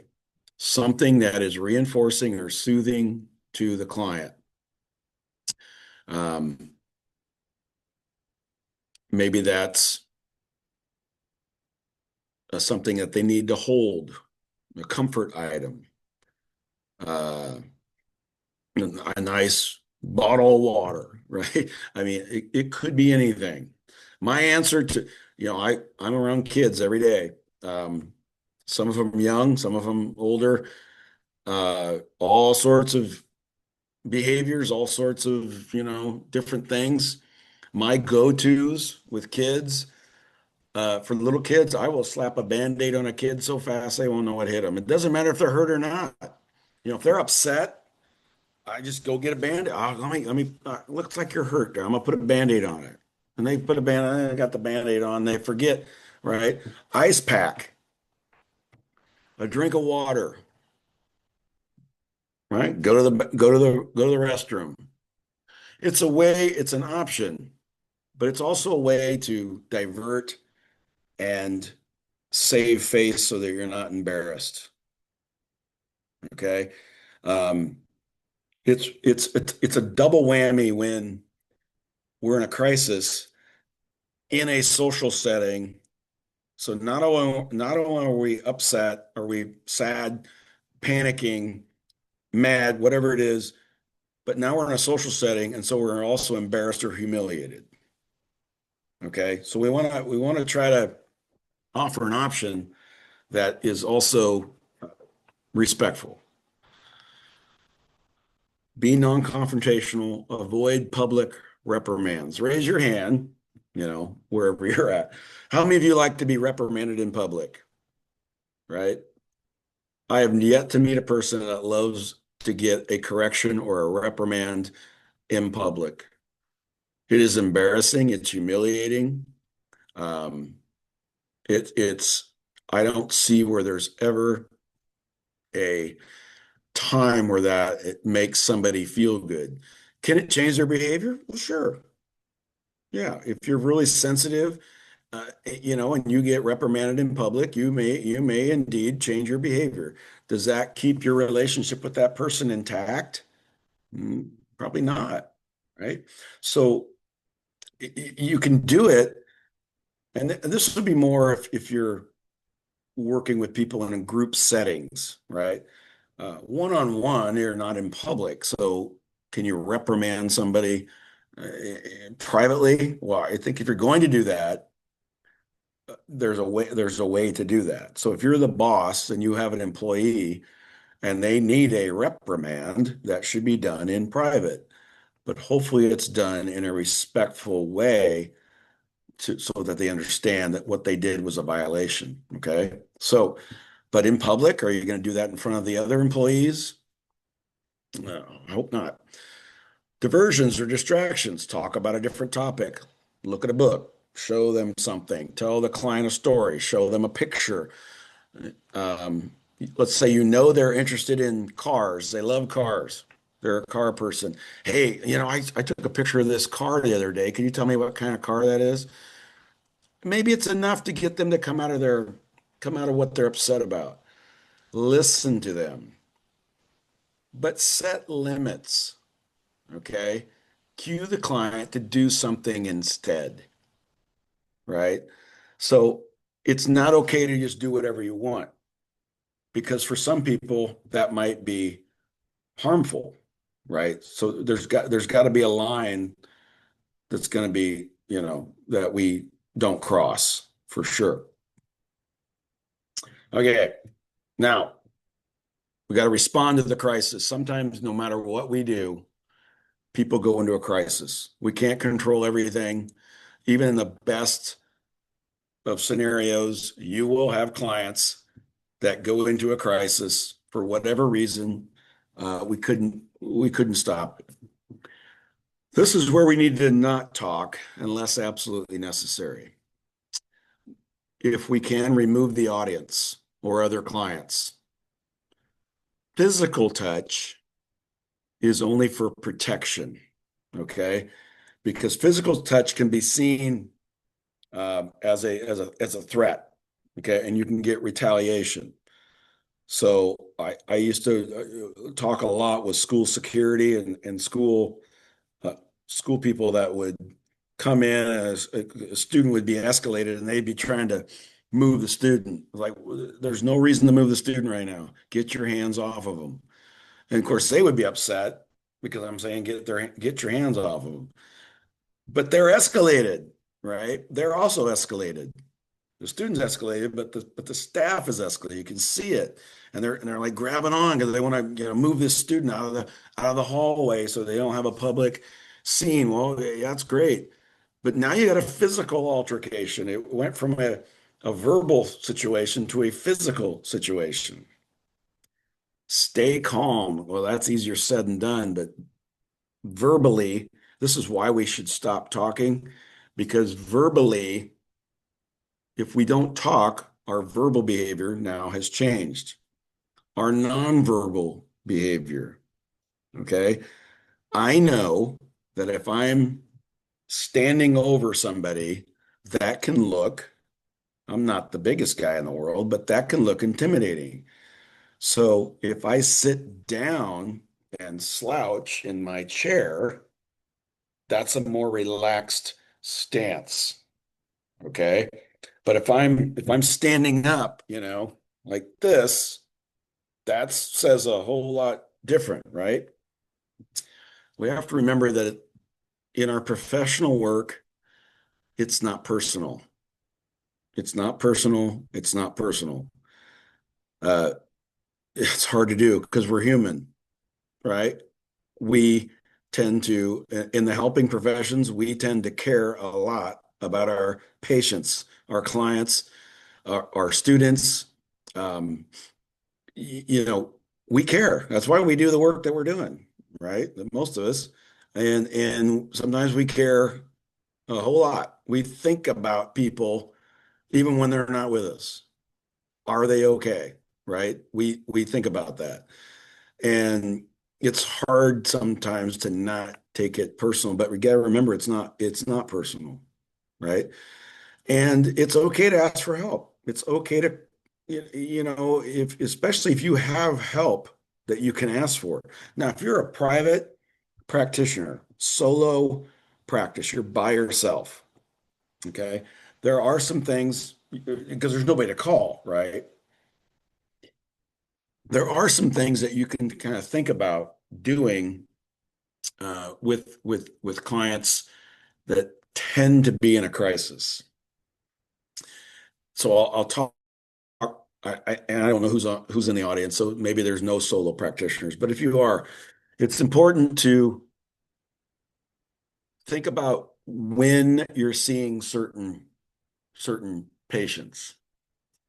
Something that is reinforcing or soothing to the client. Um, Maybe that's something that they need to hold, a comfort item, uh, a nice bottle of water, right? I mean, it could be anything. My answer to, I'm around kids every day. Some of them young, some of them older, all sorts of behaviors, all sorts of, different things. My go-tos with kids, for little kids, I will slap a Band-Aid on a kid so fast they won't know what hit them. It doesn't matter if they're hurt or not. If they're upset, I just go get a Band-Aid. Oh, looks like you're hurt. I'm gonna put a Band-Aid on it. And they put a Band-Aid, I got the Band-Aid on, they forget, right? Ice pack, a drink of water, right? Go to the restroom. It's an option, but it's also a way to divert and save face so that you're not embarrassed. Okay. Um, it's a double whammy when we're in a crisis in a social setting. So not only are we upset, are we sad, panicking, mad, whatever it is, but now we're in a social setting, and so we're also embarrassed or humiliated. Okay. So we want to try to offer an option that is also respectful. Be non-confrontational, avoid public reprimands. Raise your hand, wherever you're at. How many of you like to be reprimanded in public? Right? I have yet to meet a person that loves to get a correction or a reprimand in public. It is embarrassing, it's humiliating. Um, it's I don't see where there's ever a time where that it makes somebody feel good. Can it change their behavior? Well, sure. Yeah, if you're really sensitive, and you get reprimanded in public, you may indeed change your behavior. Does that keep your relationship with that person intact? Probably not, right? So you can do it, and this would be more if you're working with people in group settings, right? One-on-one, you're not in public, so can you reprimand somebody privately? Well, I think if you're going to do that, there's a way to do that. So if you're the boss and you have an employee and they need a reprimand, that should be done in private. But hopefully it's done in a respectful way so that they understand that what they did was a violation. Okay. So, but in public, are you going to do that in front of the other employees? No, I hope not. Diversions or distractions, talk about a different topic, look at a book, show them something, tell the client a story, show them a picture. Um, let's say they're interested in cars, they love cars, they're a car person. Hey, I took a picture of this car the other day. Can you tell me what kind of car that is? Maybe it's enough to get them to come out of what they're upset about. Listen to them, but set limits. Okay. Cue the client to do something instead, right? So it's not okay to just do whatever you want because for some people that might be harmful, right? So there's got to be a line that's going to be, that we don't cross for sure. Okay. Now we got to respond to the crisis. Sometimes no matter what we do, people go into a crisis. We can't control everything. Even in the best of scenarios, you will have clients that go into a crisis for whatever reason. We couldn't stop it. This is where we need to not talk unless absolutely necessary. If we can remove the audience or other clients, physical touch is only for protection, okay? Because physical touch can be seen as a threat, okay? And you can get retaliation. So I used to talk a lot with school security and uh, school people that would come in as a student would be escalated and they'd be trying to move the student. Like, there's no reason to move the student right now. Get your hands off of them. And of course, they would be upset because I'm saying get your hands off of them. But they're escalated, right? They're also escalated. The students escalated, but the staff is escalated. You can see it, and they're like grabbing on because they want to move this student out of the hallway so they don't have a public scene. Well, yeah, that's great, but now you got a physical altercation. It went from a verbal situation to a physical situation. Stay calm. Well, that's easier said than done, but verbally, this is why we should stop talking because verbally if we don't talk, our verbal behavior now has changed. Our nonverbal behavior, okay? I know that if I'm standing over somebody, that can look, I'm not the biggest guy in the world, but that can look intimidating. So if I sit down and slouch in my chair, that's a more relaxed stance, okay? But if I'm standing up, like this, that says a whole lot different, right? We have to remember that in our professional work, it's not personal. It's not personal. It's not personal. Uh, it's hard to do because we're human, right? We in the helping professions, we tend to care a lot about our patients, our clients, our students. Um, you know, we care. That's why we do the work that we're doing, right? Most of us. And sometimes we care a whole lot. We think about people even when they're not with us. Are they okay? Right? We think about that. And it's hard sometimes to not take it personal, but we got to remember it's not personal, right? And it's okay to ask for help. It's okay to, if especially if you have help that you can ask for. Now, if you're a private practitioner, solo practice, you're by yourself, okay? There are some things because there's nobody to call, right? There are some things that you can kind of think about doing with clients that tend to be in a crisis. So I'll talk. And I don't know who's in the audience, so maybe there's no solo practitioners. But if you are, it's important to think about when you're seeing certain patients.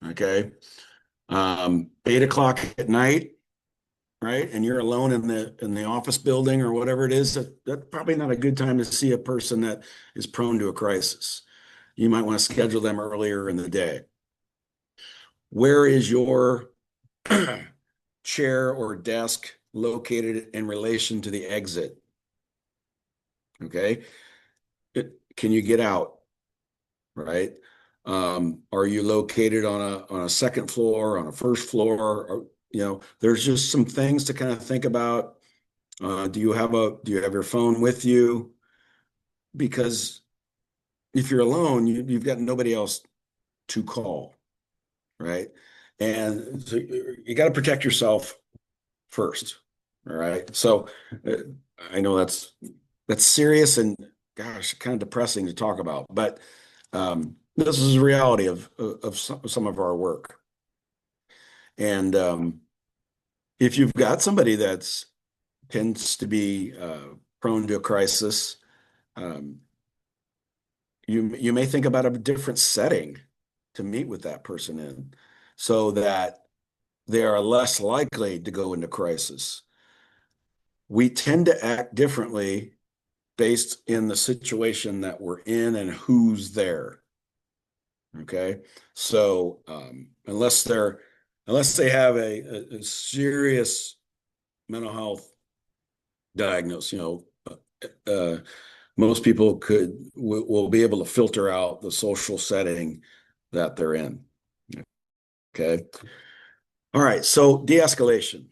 Okay, 8 o'clock at night, right? And you're alone in the office building or whatever it is. That's probably not a good time to see a person that is prone to a crisis. You might want to schedule them earlier in the day. Where is your chair or desk located in relation to the exit? Okay. Can you get out? Right. Are you located on a second floor, on a first floor? Or, there's just some things to kind of think about. Do you have your phone with you? Because if you're alone, you've got nobody else to call, right? And so you got to protect yourself first. All right. So uh, I know that's serious and gosh, kind of depressing to talk about, but this is the reality of some of our work. And if you've got somebody that's tends to be prone to a crisis, um, you may think about a different setting to meet with that person in, so that they are less likely to go into crisis. We tend to act differently based in the situation that we're in and who's there. Okay. So unless they have a serious mental health diagnosis, uh, most people will be able to filter out the social setting that they're in. Okay. All right. So de-escalation.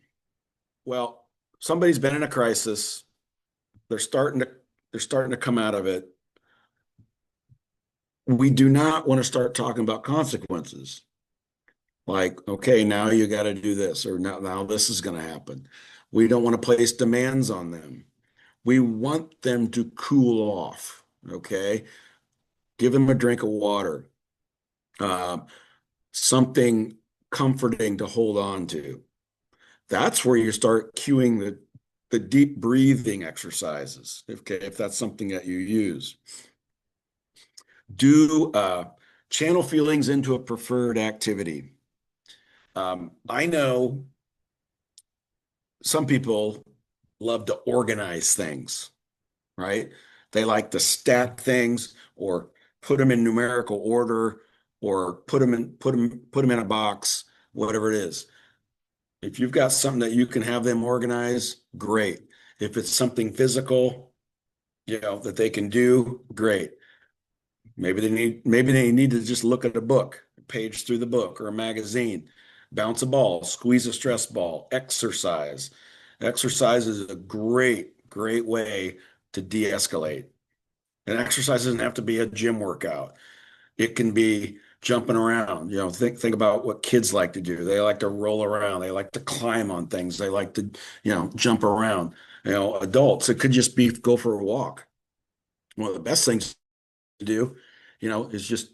Well, somebody's been in a crisis. They're starting to they're starting to come out of it. We do not want to start talking about consequences. Like, okay, now you got to do this, or now this is going to happen. We don't want to place demands on them. We want them to cool off. Okay. Give them a drink of water, uh, something comforting to hold on to. That's where you start cueing the deep breathing exercises. Okay. If that's something that you use, do channel feelings into a preferred activity. I know some people love to organize things, right? They like to stack things or put them in numerical order or put them in a box, whatever it is. If you've got something that you can have them organize, great. If it's something physical, that they can do, great. Maybe they need to just look at a book, page through the book or a magazine, bounce a ball, squeeze a stress ball, exercise. Exercise is a great way to de-escalate. And exercise doesn't have to be a gym workout. It can be jumping around. Think about what kids like to do. They like to roll around. They like to climb on things. They like to, jump around. Adults, it could just be go for a walk. One of the best things to do, is just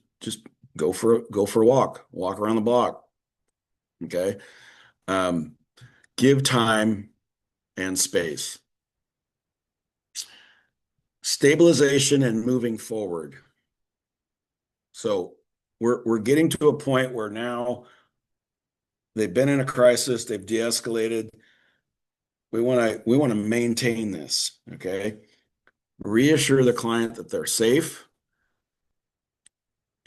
go for a walk around the block. Okay. Um, give time and space. Stabilization and moving forward. So we're getting to a point where now they've been in a crisis, they've de-escalated. We want to maintain this. Okay. Reassure the client that they're safe,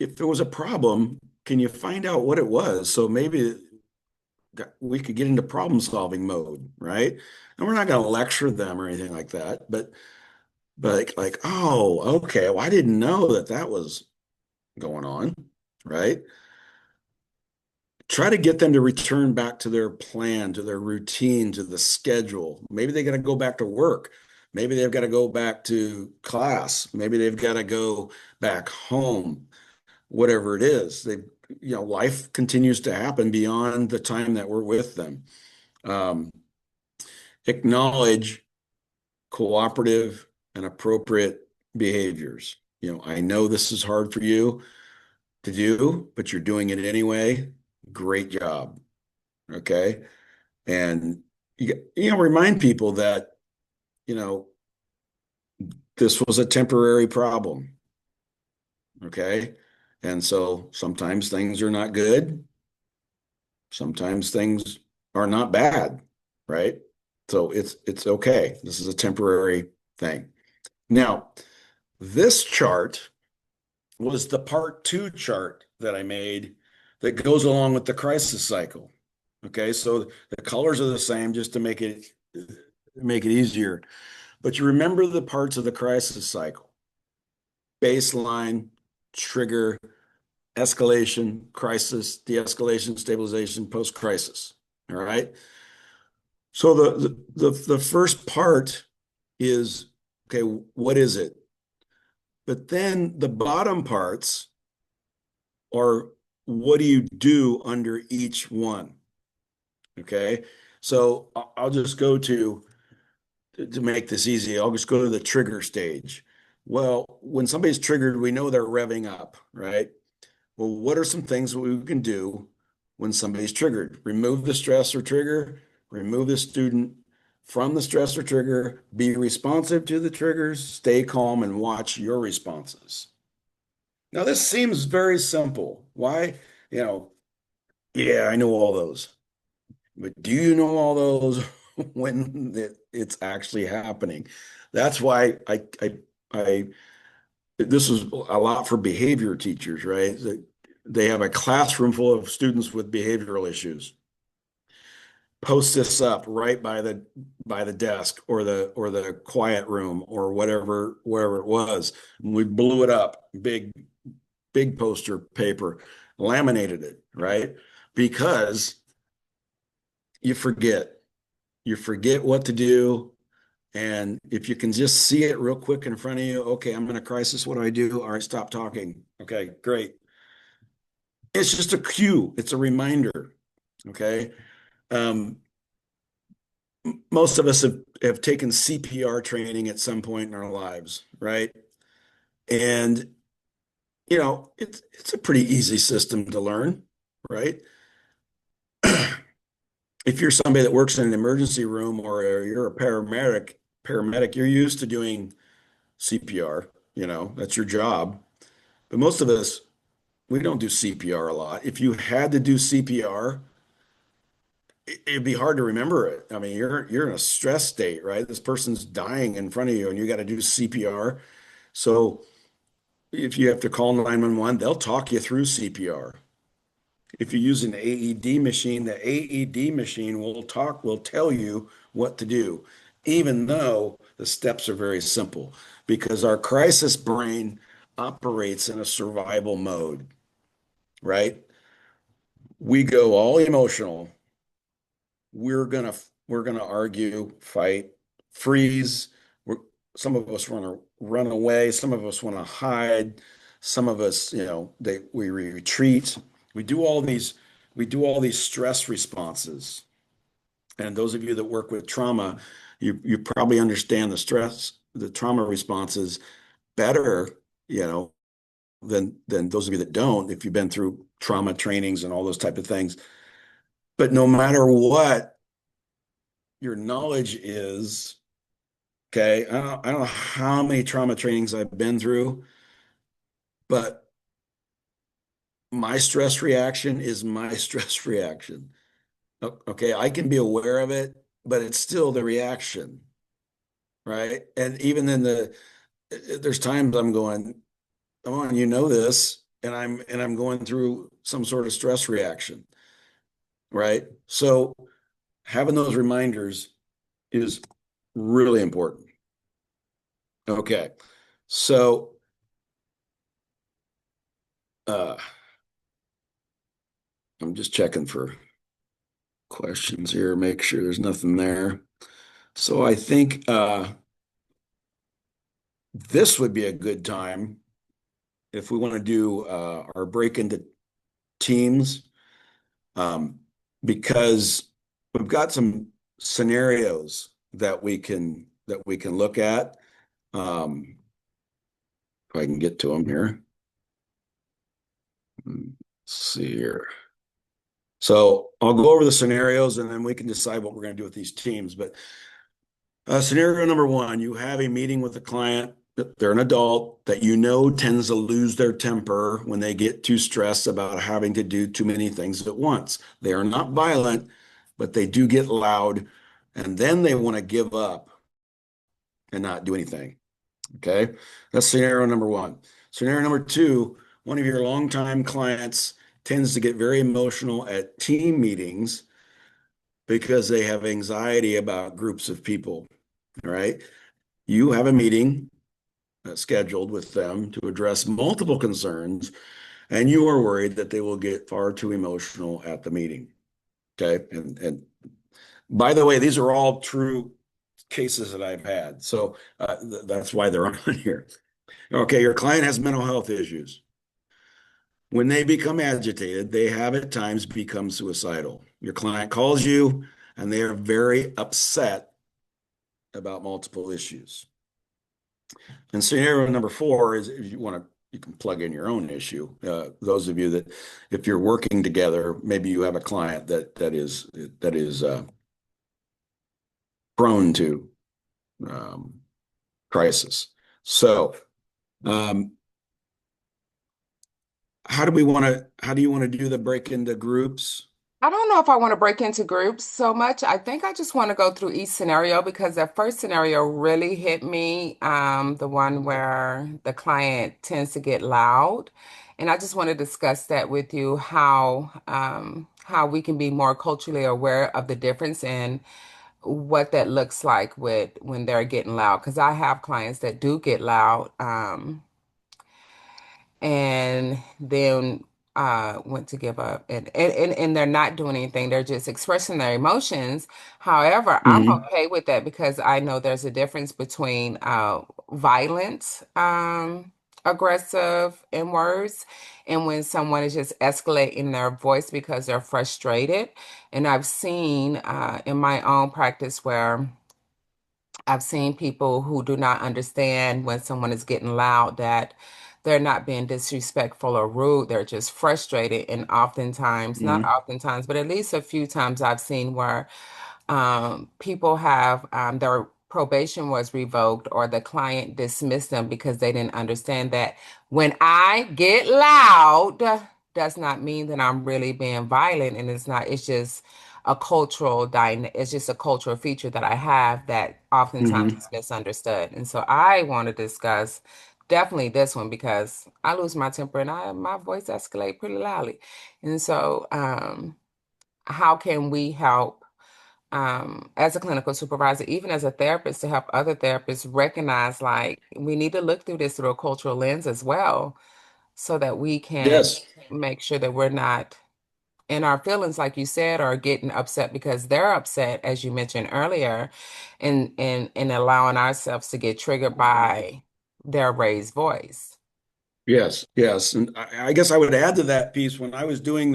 if there was a problem, can you find out what it was? So maybe we could get into problem solving mode, right? And we're not going to lecture them or anything like that, but like, oh, okay, well, I didn't know that that was going on, right? Try to get them to return back to their plan, to their routine, to the schedule. Maybe they got to go back to work. Maybe they've got to go back to class. Maybe they've got to go back home, whatever it is. Life continues to happen beyond the time that we're with them. Um, Acknowledge cooperative and appropriate behaviors. I know this is hard for you to do, but you're doing it anyway. Great job. Okay. And remind people that, you know, this was a temporary problem. Okay. And so sometimes things are not good. Sometimes things are not bad, right? So it's okay. This is a temporary thing. Now, this chart was the part two chart that I made that goes along with the crisis cycle. Okay, so the colors are the same just to make it easier. But you remember the parts of the crisis cycle: baseline, trigger, escalation, crisis, de-escalation, stabilization, post-crisis. All right. So the first part is, okay, what is it? But then the bottom parts are, what do you do under each one? Okay. So I'll just go to make this easy, I'll just go to the trigger stage. Well, when somebody's triggered, we know they're revving up, right? Well, what are some things that we can do when somebody's triggered? Remove the stress or trigger, remove the student from the stress or trigger, be responsive to the triggers, stay calm, and watch your responses. Now, this seems very simple. Why? You know, yeah, I know all those. But do you know all those when it's actually happening? That's why I this is a lot for behavior teachers, right? They have a classroom full of students with behavioral issues. Post this up right by the desk or the quiet room or whatever wherever it was. And we blew it up, big poster paper, laminated it, right? Because you forget. You forget what to do. And if you can just see it real quick in front of you, okay, I'm in a crisis. What do I do? All right, stop talking. Okay, great. It's just a cue. It's a reminder. Okay. Um, Most of us have taken CPR training at some point in our lives, right? And it's a pretty easy system to learn, right? If you're somebody that works in an emergency room or you're a paramedic, you're used to doing CPR, that's your job. But most of us, we don't do CPR a lot. If you had to do CPR, it'd be hard to remember it. I mean, you're in a stress state, right? This person's dying in front of you and you got to do CPR. So if you have to call 911, they'll talk you through CPR. If you use an AED machine, the AED machine will tell you what to do, even though the steps are very simple, because our crisis brain operates in a survival mode, right? We go all emotional. We're gonna argue, fight, freeze. We're, some of us want to run away. Some of us want to hide. Some of us, we retreat. We do all these, we do all these stress responses. And those of you that work with trauma, you probably understand the trauma responses better, you know, than those of you that don't, if you've been through trauma trainings and all those type of things. But no matter what your knowledge is, okay, I don't know how many trauma trainings I've been through, but my stress reaction is my stress reaction. Okay, I can be aware of it, but it's still the reaction, right? And even in there's times I'm going, come on, you know this. and I'm going through some sort of stress reaction, right? So having those reminders is really important. Okay. So uh I'm just checking for questions here, make sure there's nothing there. So I think this would be a good time if we want to do our break into teams, um, because we've got some scenarios that we can look at. If I can get to them here. Let's see here. So I'll go over the scenarios and then we can decide what we're going to do with these teams. But scenario number one, you have a meeting with a client. They're an adult that you know tends to lose their temper when they get too stressed about having to do too many things at once. They are not violent, but they do get loud and then they want to give up and not do anything. Okay. That's scenario number one. Scenario number two, one of your longtime clients tends to get very emotional at team meetings because they have anxiety about groups of people. All right. You have a meeting scheduled with them to address multiple concerns, and you are worried that they will get far too emotional at the meeting. Okay. And by the way, these are all true cases that I've had. So that's why they're on here. Okay. Your client has mental health issues. When they become agitated, they have at times become suicidal. Your client calls you and they are very upset about multiple issues. And scenario number four is if you can plug in your own issue. Those of you that, if you're working together, maybe you have a client that is prone to um, crisis. So, um, how do you want to do the break into groups? I don't know if I want to break into groups so much. I think I just want to go through each scenario because that first scenario really hit me, the one where the client tends to get loud. And I just want to discuss that with you, how we can be more culturally aware of the difference in what that looks like with when they're getting loud. Because I have clients that do get loud. And then went to give up and they're not doing anything, they're just expressing their emotions. However, I'm Mhm. okay with that because I know there's a difference between violent, aggressive in words, and when someone is just escalating their voice because they're frustrated. And I've seen in my own practice where I've seen people who do not understand when someone is getting loud that they're not being disrespectful or rude. They're just frustrated. And oftentimes, not Mhm. oftentimes, but at least a few times I've seen where people have their probation was revoked or the client dismissed them because they didn't understand that when I get loud does not mean that I'm really being violent, and it's not, it's just a it's just a cultural feature that I have that oftentimes Mhm. is misunderstood. And so I want to discuss definitely this one because I lose my temper and my voice escalate pretty loudly. And so how can we help as a clinical supervisor, even as a therapist, to help other therapists recognize like we need to look through this through a cultural lens as well, so that we can Yes. make sure that we're not in our feelings, like you said, or getting upset because they're upset, as you mentioned earlier, and allowing ourselves to get triggered by their raised voice. Yes. Yes. And I guess I would add to that piece when I was doing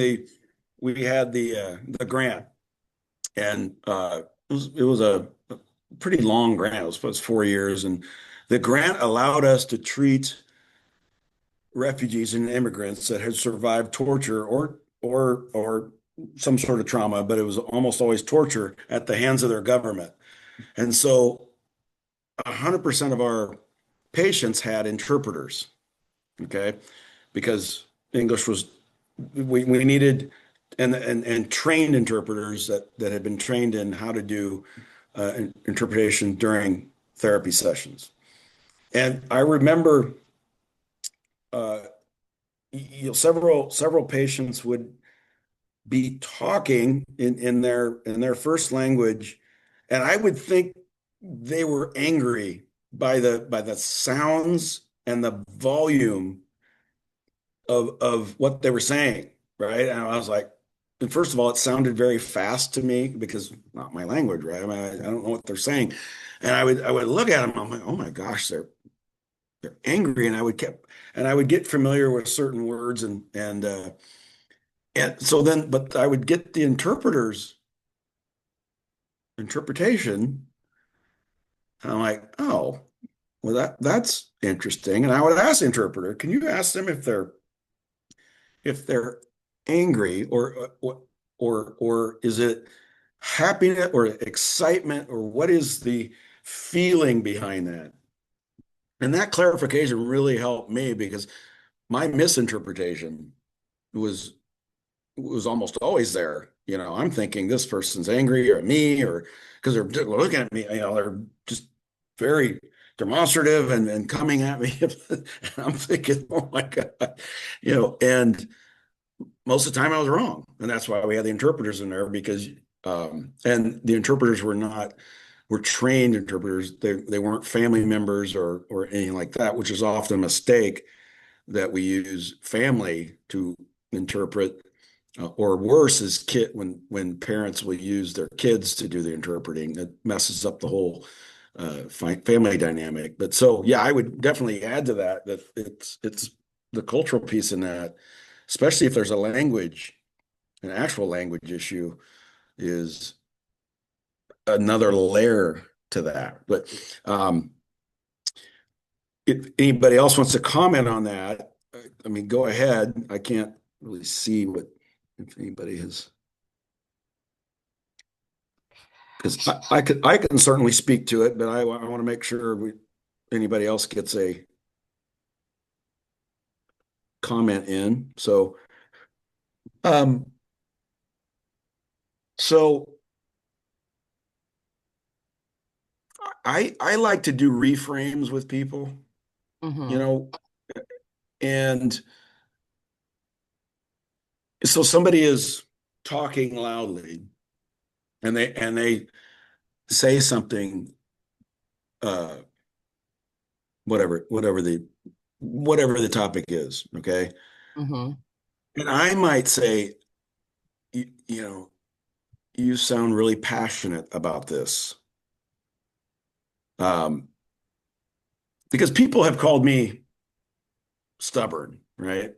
we had the grant, and it was a pretty long grant. It was 4 years, and the grant allowed us to treat refugees and immigrants that had survived torture or some sort of trauma, but it was almost always torture at the hands of their government. And so 100% of our patients had interpreters, okay? Because English was we needed and trained interpreters that had been trained in how to do interpretation during therapy sessions. And I remember several patients would be talking in their first language, and I would think they were angry by the sounds and the volume of what they were saying, right? And I was like, and first of all, it sounded very fast to me because not my language, right? I mean, I don't know what they're saying, and I would look at them. I'm like, oh my gosh, they're angry, and I would get familiar with certain words, and so then, but I would get the interpreter's interpretation, and I'm like, oh, well, that's interesting. And I would ask the interpreter, can you ask them if they're angry, or is it happiness or excitement, or what is the feeling behind that? And that clarification really helped me because my misinterpretation was was almost always there. I'm thinking this person's angry or me, or because they're looking at me, they're just very demonstrative and coming at me. And I'm thinking, oh my God, and most of the time I was wrong. And that's why we had the interpreters in there because, and the interpreters were trained interpreters. They weren't family members or anything like that, which is often a mistake that we use family to interpret, or worse is kid when parents will use their kids to do the interpreting. It messes up the whole family dynamic. But so yeah, I would definitely add to that it's the cultural piece in that, especially if there's an actual language issue, is another layer to that. But if anybody else wants to comment on that, I mean, go ahead. I can't really see what if anybody has, because I can certainly speak to it, but I want to make sure anybody else gets a comment in. Um, so I like to do reframes with people, you Mm-hmm. know, and so somebody is talking loudly and they say something, uh, whatever the topic is, okay? Mm-hmm. And I might say, you know, you sound really passionate about this. Um, because people have called me stubborn, right?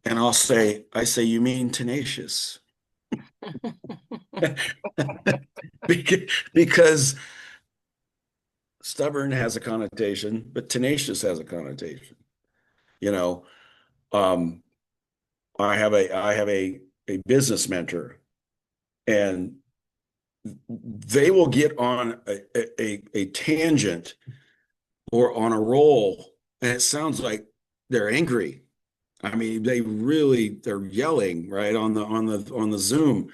And I say, you mean tenacious? Because stubborn has a connotation, but tenacious has a connotation. You know, um, I have a business mentor, and they will get on a tangent or on a roll, and it sounds like they're angry. I mean, they're yelling right on the Zoom,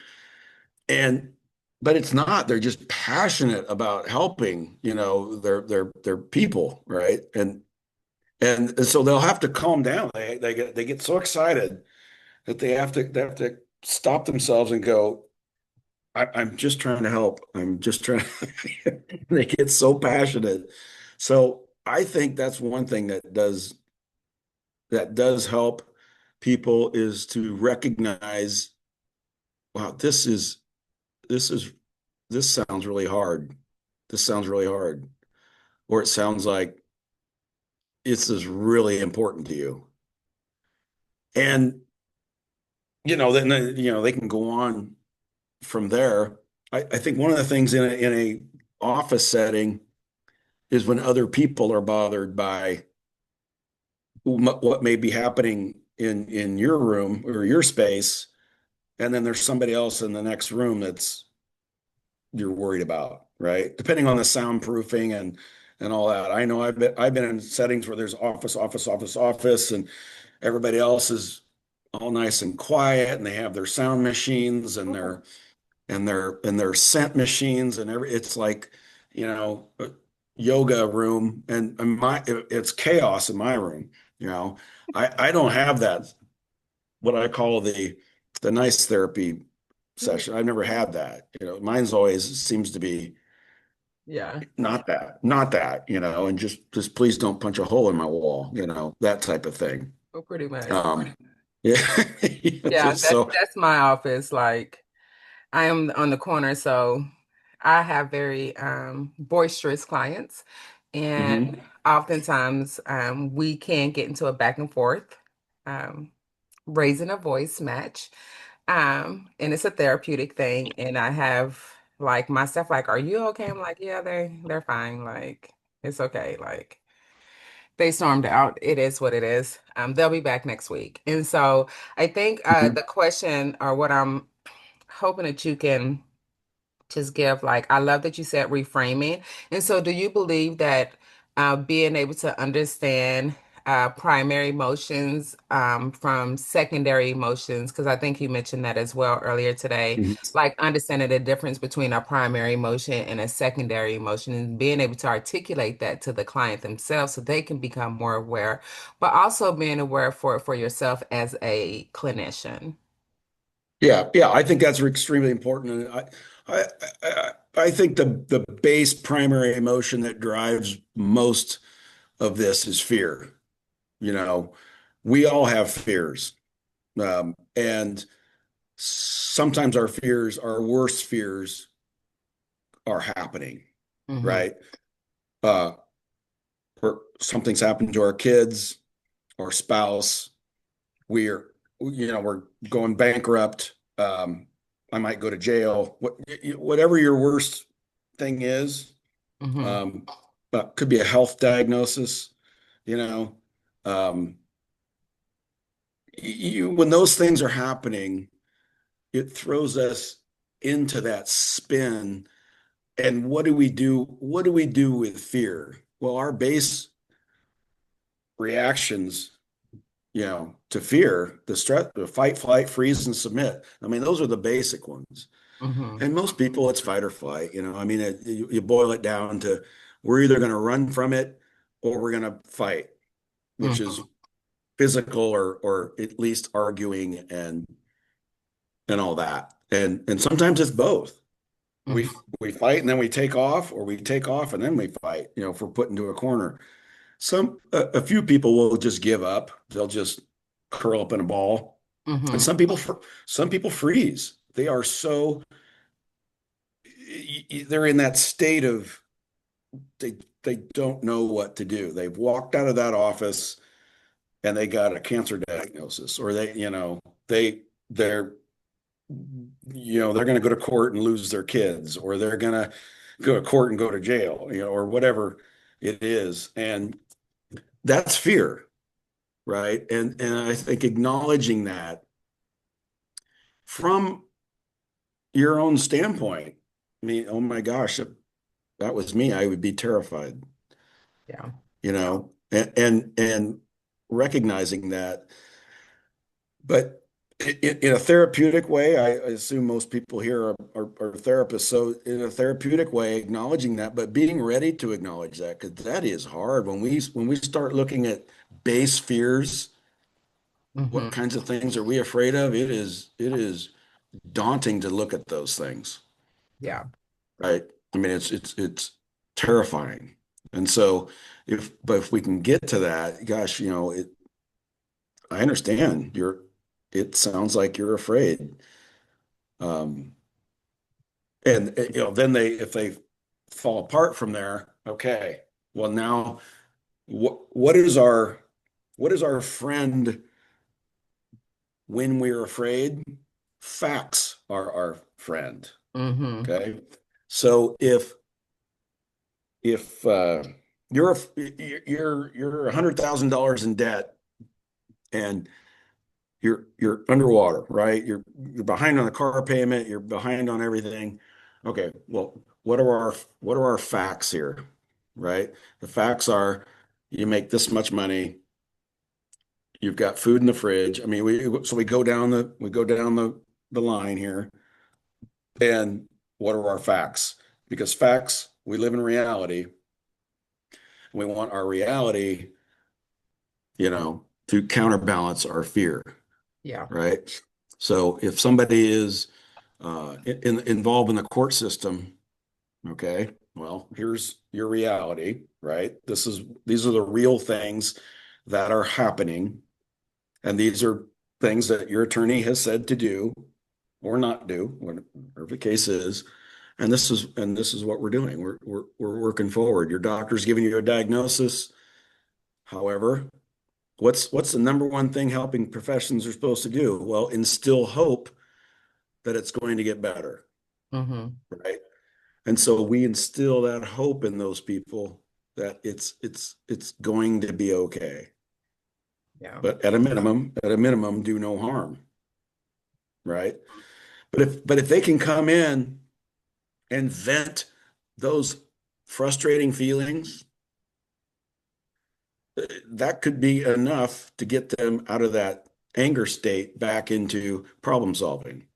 and but it's not. They're just passionate about helping, their people, right? And so they'll have to calm down. They get so excited that they have to stop themselves and go, I'm just trying to help. I'm just trying. They get so passionate. So I think that's one thing that does help people is to recognize, wow, this is this sounds really hard. This sounds really hard. Or it sounds like this is really important to you. And then they can go on from there. I think one of the things in a office setting is when other people are bothered by what may be happening in your room or your space, and then there's somebody else in the next room that's you're worried about, right? Depending on the soundproofing and all that. I know I've been in settings where there's office, office, office, office, and everybody else is all nice and quiet, and they have their sound machines and their scent machines and it's like, a yoga room, and it's chaos in my room. You know, I don't have that, what I call the nice therapy session. I've never had that. Mine's always seems to be Yeah. not that, and just please don't punch a hole in my wall, that type of thing. Well, pretty much. Um, yeah. Yeah, So, that's my office. Like I am on the corner, so I have very boisterous clients, and mhm. oftentimes we can get into a back and forth, um, raising a voice match, and it's a therapeutic thing. And I have like my stuff like, "Are you okay?" I'm like, "Yeah, they're fine. Like it's okay." Like they stormed out. It is what it is. They'll be back next week, and so I think Mhm. the question or what I'm hoping that you can just give like I love that you said reframing. And so do you believe that being able to understand primary emotions from secondary emotions, because I think you mentioned that as well earlier today, Mhm. like understanding the difference between a primary emotion and a secondary emotion and being able to articulate that to the client themselves so they can become more aware, but also being aware for yourself as a clinician. Yeah, yeah, I think that's extremely important. And I think the base primary emotion that drives most of this is fear. You know, we all have fears. And sometimes our fears, our worst fears are happening, Mm-hmm. right? Uh, or something's happened to our kids, our spouse. We're going bankrupt. I might go to jail. Whatever your worst thing is, Mm-hmm. could be a health diagnosis, you know. Um, when those things are happening, it throws us into that spin. And what do we do? What do we do with fear? Well, our base reactions, to fear, the stress, the fight, flight, freeze, and submit. I mean, those are the basic ones. Mm-hmm. And most people, it's fight or flight. I mean, you boil it down to we're either going to run from it or we're going to fight, which is Mm-hmm. physical or at least arguing and all that. And sometimes it's both. We Mm-hmm. we fight and then we take off, or we take off and then we fight, if we're put into a corner. A few people will just give up. They'll just curl up in a ball. And Mm-hmm. some people freeze. They are so they're in that state of they don't know what to do. They've walked out of that office and they got a cancer diagnosis, or they're they're going to go to court and lose their kids, or they're going to go to court and go to jail, or whatever it is. And that's fear, right? And I think acknowledging that from your own standpoint, I mean, oh my gosh, if that was me, I would be terrified, Yeah. and recognizing that. But in a therapeutic way, I assume most people here are therapists. So in a therapeutic way, acknowledging that, but being ready to acknowledge that, because that is hard when we start looking at base fears. Mm-hmm. What kinds of things are we afraid of? It is daunting to look at those things, Yeah. right? I mean, it's terrifying. And so if we can get to that, gosh, I understand it sounds like you're afraid. Um, and then if they fall apart from there, okay, well now what is our friend when we're afraid? Facts are our friend. Mm-hmm. Okay. So if you're $100,000 in debt and you're underwater, right? You're behind on the car payment, you're behind on everything. Okay, well, what are our facts here, right? The facts are you make this much money, you've got food in the fridge. I mean, we go down the line here, and what are our facts? Because facts, we live in reality. We want our reality to counterbalance our fear, Yeah. right? So if somebody is involved in the court system, okay, well, here's your reality, right? These are the real things that are happening, and these are things that your attorney has said to do or not do, whatever the case is. And this is what we're doing. We're working forward. Your doctor's giving you a diagnosis. However, what's the number one thing helping professions are supposed to do? Well, instill hope that it's going to get better, Mm-hmm. right? And so we instill that hope in those people that it's going to be okay. Yeah. But at a minimum, do no harm, right? But if they can come in and vent those frustrating feelings, that could be enough to get them out of that anger state back into problem solving.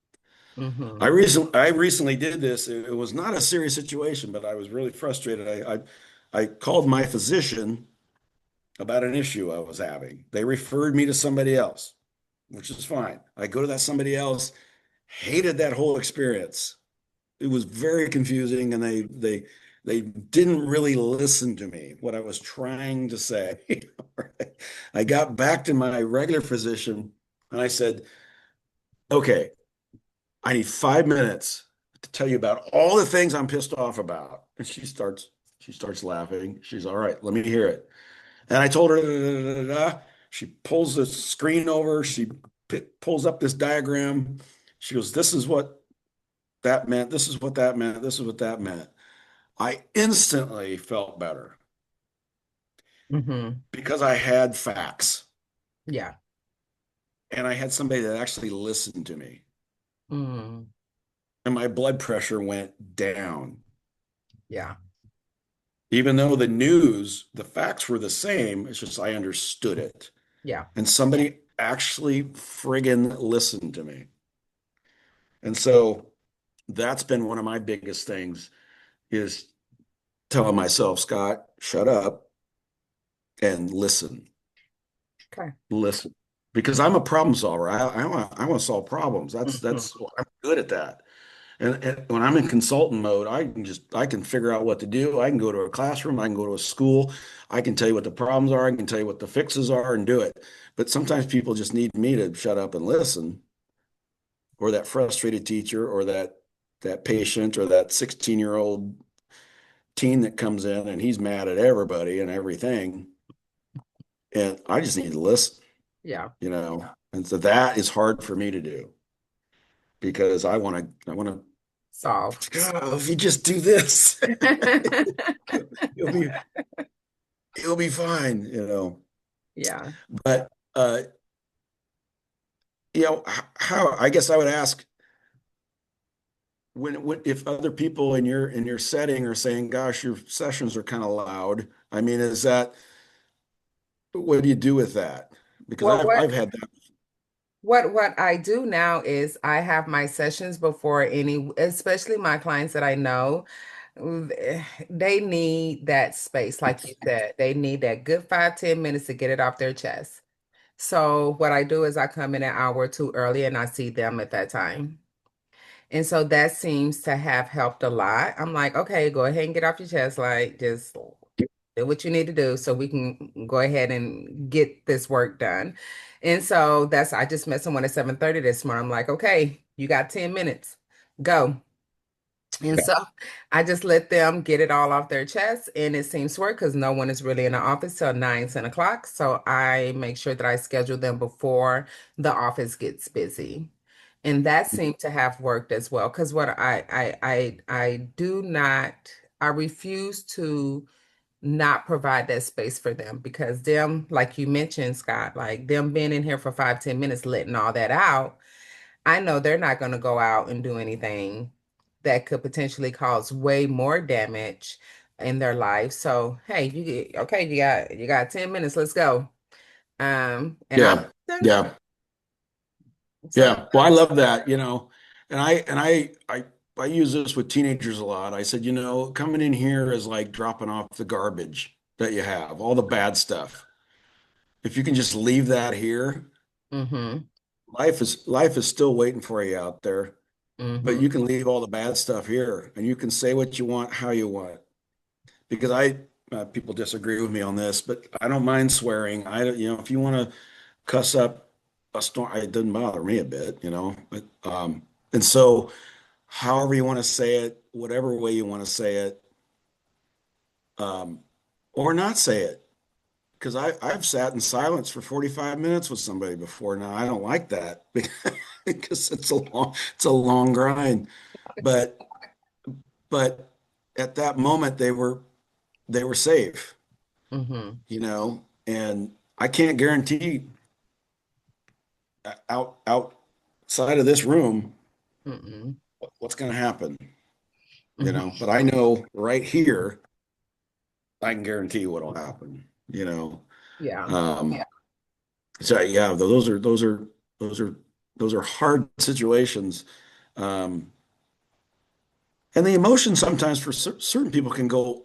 I Mm-hmm. recently I recently did this. It was not a serious situation, but I was really frustrated. I called my physician about an issue I was having. They referred me to somebody else, which is fine. I go to that somebody else, hated that whole experience. It was very confusing, and they didn't really listen to me, what I was trying to say. I got back to my regular physician and I said, okay, I need 5 minutes to tell you about all the things I'm pissed off about. And she starts laughing. She's all right, let me hear it. And I told her, da, da, da, da, da. She pulls the screen over, she pulls up this diagram. She goes, this is what that meant, this is what that meant, this is what that meant. I instantly felt better Mm-hmm. because I had facts Yeah. and I had somebody that actually listened to me. Mm. And my blood pressure went down. Yeah. Even though the facts were the same, it's just I understood it. Yeah. And somebody actually friggin' listened to me. And so that's been one of my biggest things is telling myself, Scott, shut up and listen. Okay. Listen. Because I'm a problem solver. I want to solve problems. That's Mm-hmm. that's I'm good at that. And when I'm in consultant mode, I can figure out what to do. I can go to a classroom, I can go to a school, I can tell you what the problems are, I can tell you what the fixes are and do it. But sometimes people just need me to shut up and listen, or that frustrated teacher, or that patient, or that 16-year-old teen that comes in and he's mad at everybody and everything. And I just need to listen, Yeah. you know. And so that is hard for me to do because I want to, Solve. God, if you just do this, you'll be it'll be fine, you know. Yeah. But how I guess I would ask when if other people in your setting are saying, "Gosh, your sessions are kind of loud." I mean, is that what do you do with that? Because Well, I've had that. what I do now is I have my sessions before any, especially my clients that I know, they need that space, like you said. They need that good 5, 10 minutes to get it off their chest. So what I do is I come in an hour or two early and I see them at that time. And so that seems to have helped a lot. I'm like, okay, go ahead and get off your chest, like just do what you need to do so we can go ahead and get this work done. And so I just met someone at 7:30 this morning. I'm like, okay, you got 10 minutes. Go. And Yeah. so I just let them get it all off their chest, and it seems to work because no one is really in the office till 9, 10 o'clock. So I make sure that I schedule them before the office gets busy. And that seemed to have worked as well. Because what I do not, I refuse to not provide that space for them because them, like you mentioned, Scott, like them being in here for 5, 10 minutes, letting all that out, I know they're not going to go out and do anything that could potentially cause way more damage in their life. So, hey, okay, you got 10 minutes, let's go. And I'll Yeah. listen. Yeah. So Yeah. Well, I love that, you know. And I use this with teenagers a lot. I said, coming in here is like dropping off the garbage that you have, all the bad stuff. if you can just leave that here, Mm-hmm. life is still waiting for you out there. But Mm-hmm. you can leave all the bad stuff here, and you can say what you want, how you want. Because people disagree with me on this, but I don't mind swearing. If you want to cuss up a storm, it doesn't bother me a bit, But and so, however you want to say it, whatever way you want to say it, um, or not say it. Because I've sat in silence for 45 minutes with somebody before. Now I don't like that because it's a long grind. But but at that moment they were safe, Mm-hmm. and I can't guarantee outside of this room Mm-hmm. what's going to happen, Mm-hmm. but I know right here I can guarantee what'll happen. Yeah. Yeah. So yeah, those are hard situations. Um, and the emotion sometimes for certain people can go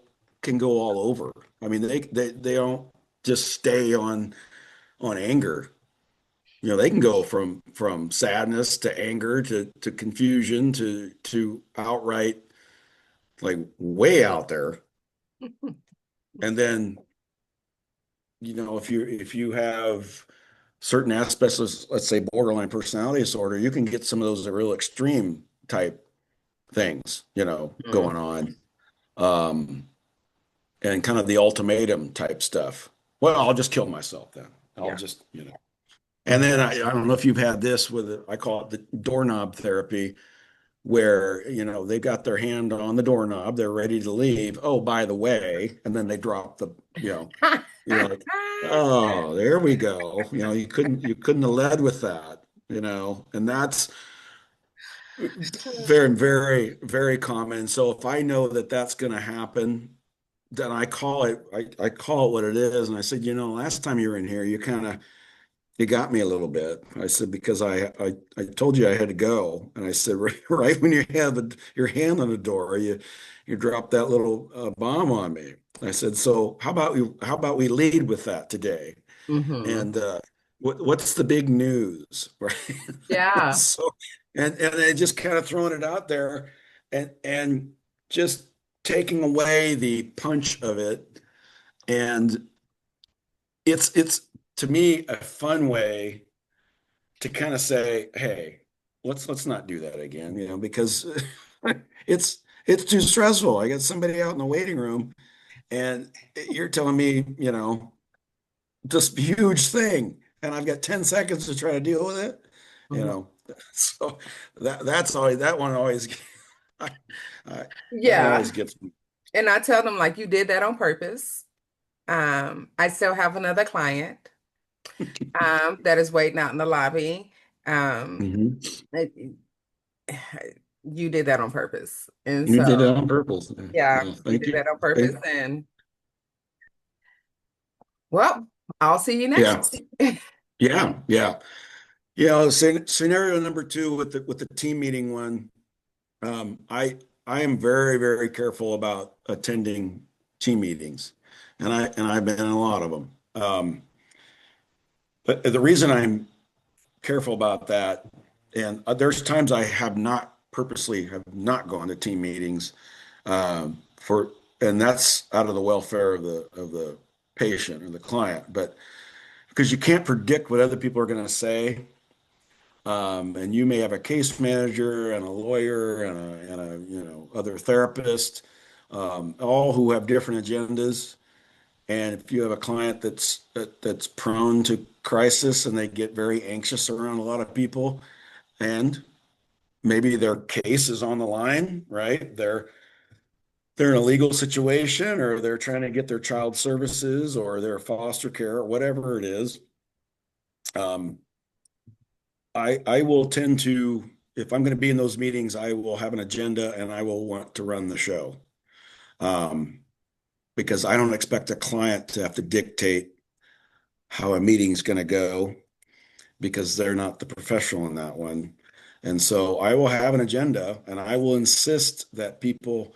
all over. I mean, they don't just stay on anger. They can go from sadness to anger to confusion to outright like way out there. And then, if you have certain aspects of, let's say, borderline personality disorder, you can get some of those real extreme type things, Mm-hmm. going on. Um, and kind of the ultimatum type stuff. Well, I'll just kill myself then. I'll Yeah. just. And Mm-hmm. then I don't know if you've had this I call it the doorknob therapy, where, they've got their hand on the doorknob, they're ready to leave. Oh, by the way, and then they drop you know, like, oh, there we go. You couldn't have led with that, and that's very, very, very common. So if I know that that's going to happen, then I call it what it is. And I said, last time you were in here, you got me a little bit. I said, because I told you I had to go. And I said, right when you have your hand on the door, you dropped that little bomb on me. I said, so how about we lead with that today? Mm-hmm. And what's the big news, right? Yeah. So, and they just kind of throwing it out there, and just taking away the punch of it. And it's to me a fun way to kind of say, hey, let's not do that again, because it's too stressful. I got somebody out in the waiting room, and you're telling me, this huge thing, and I've got 10 seconds to try to deal with it, you Mm-hmm. know. So that one always I, I, that one Yeah. always gets me. And I tell them like you did that on purpose. I still have another client that is waiting out in the lobby. Um, Mhm. it- you did that on purpose. And You so, did it on purpose. yeah, Well, you thank did you. that on purpose. Thank, And well, I'll see you next yeah, week. yeah, yeah. Scenario number two with the team meeting one. I am very, very careful about attending team meetings, and I've been in a lot of them. But the reason I'm careful about that, and there's times I have not gone to team meetings, for, and that's out of the welfare of the patient or the client, but because you can't predict what other people are going to say. And you may have a case manager and a lawyer and a other therapist, all who have different agendas. And if you have a client that's prone to crisis and they get very anxious around a lot of people, and maybe their case is on the line, right? They're in a legal situation, or they're trying to get their child services or their foster care or whatever it is. Um, I will tend to, if I'm going to be in those meetings, I will have an agenda and I will want to run the show. Um, because I don't expect a client to have to dictate how a meeting's going to go, because they're not the professional in that one. And so I will have an agenda, and I will insist that people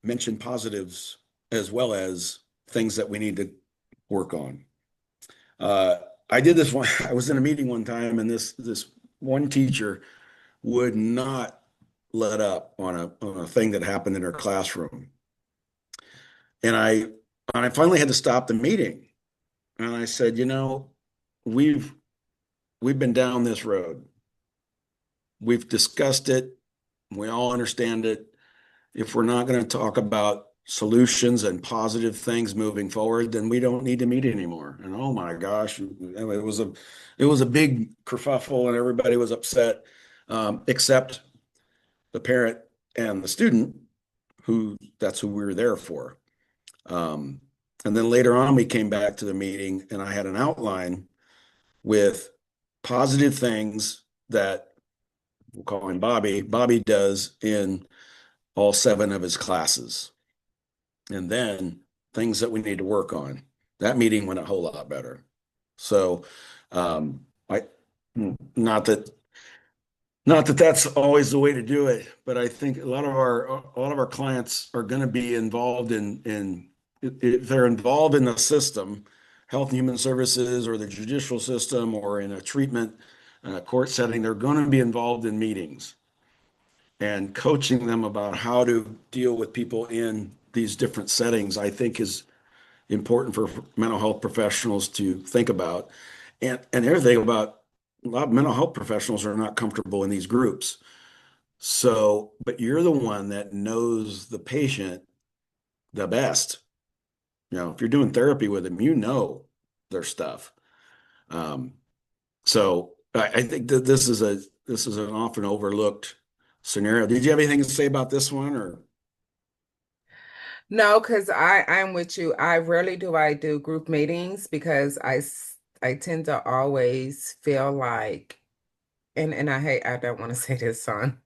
mention positives as well as things that we need to work on. Uh, I did this one. I was in a meeting one time, and this one teacher would not let up on a thing that happened in her classroom, and I finally had to stop the meeting, and I said, we've we've been down this road. We've discussed it. We all understand it. If we're not going to talk about solutions and positive things moving forward, then we don't need to meet anymore. And oh my gosh, it was a big kerfuffle and everybody was upset, except the parent and the student, who that's who we were there for. Um, and then later on, we came back to the meeting and I had an outline with positive things that we'll call him Bobby does in all seven of his classes. And then things that we need to work on. That meeting went a whole lot better. So, I not that that's always the way to do it, but I think a lot of our clients are going to be involved in if they're involved in the system, Health and Human Services or the judicial system or in a treatment court setting, they're going to be involved in meetings and coaching them about how to deal with people in these different settings, I think is important for mental health professionals to think about. And the other thing about a lot of mental health professionals are not comfortable in these groups. So, but you're the one that knows the patient the best. If you're doing therapy with them, you know their stuff. Um, so I think that this is an often overlooked scenario. Did you have anything to say about this one or? No, because I'm with you. I do group meetings because I tend to always feel like, and I don't want to say this, son,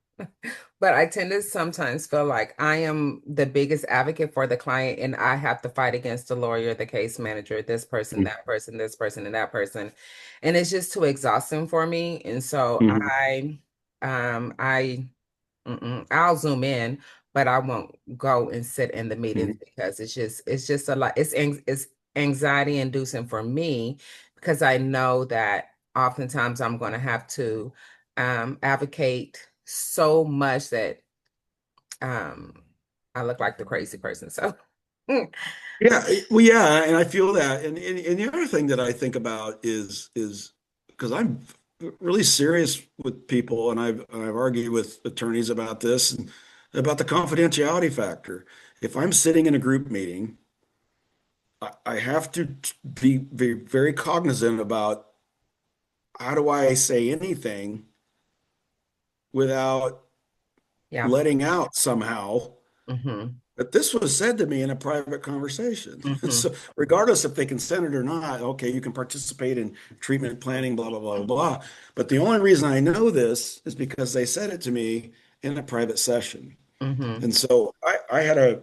but I tend to sometimes feel like I am the biggest advocate for the client and I have to fight against the lawyer, the case manager, this person, that person, this person, and that person. And it's just too exhausting for me. And so Mhm. I I'll zoom in, but I won't go and sit in the meetings Mhm. because it's just a lot. It's anxiety inducing for me because I know that oftentimes I'm going to have to advocate so much that um, I look like the crazy person. So, Yeah, well, yeah, and I feel that. And the other thing that I think about is because I'm really serious with people, and I've argued with attorneys about this and about the confidentiality factor. If I'm sitting in a group meeting, I have to be very cognizant about how do I say anything without yeah. letting out somehow. Hmm. But this was said to me in a private conversation. Hmm. So, regardless if they consented or not, okay, you can participate in treatment planning, blah, blah, blah, blah. But the only reason I know this is because they said it to me in a private session. Hmm. And so I had a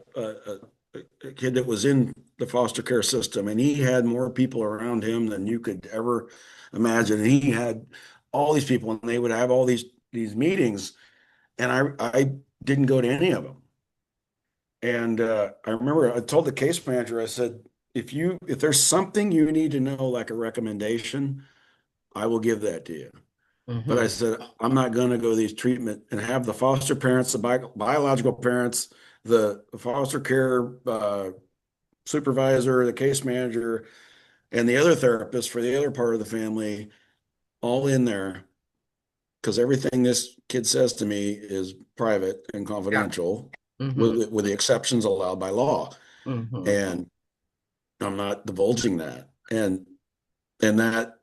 kid that was in the foster care system, and he had more people around him than you could ever imagine. And he had all these people, and they would have all these meetings, and I didn't go to any of them. And I remember I told the case manager, I said, if there's something you need to know, like a recommendation, I will give that to you. But I Hmm. said, I'm not going to go to these treatment and have the foster parents, the biological parents, the foster care supervisor, the case manager, and the other therapist for the other part of the family all in there because everything this kid says to me is private and Yeah. confidential, Hmm. with the exceptions allowed by law. Hmm. And I'm not divulging that. And that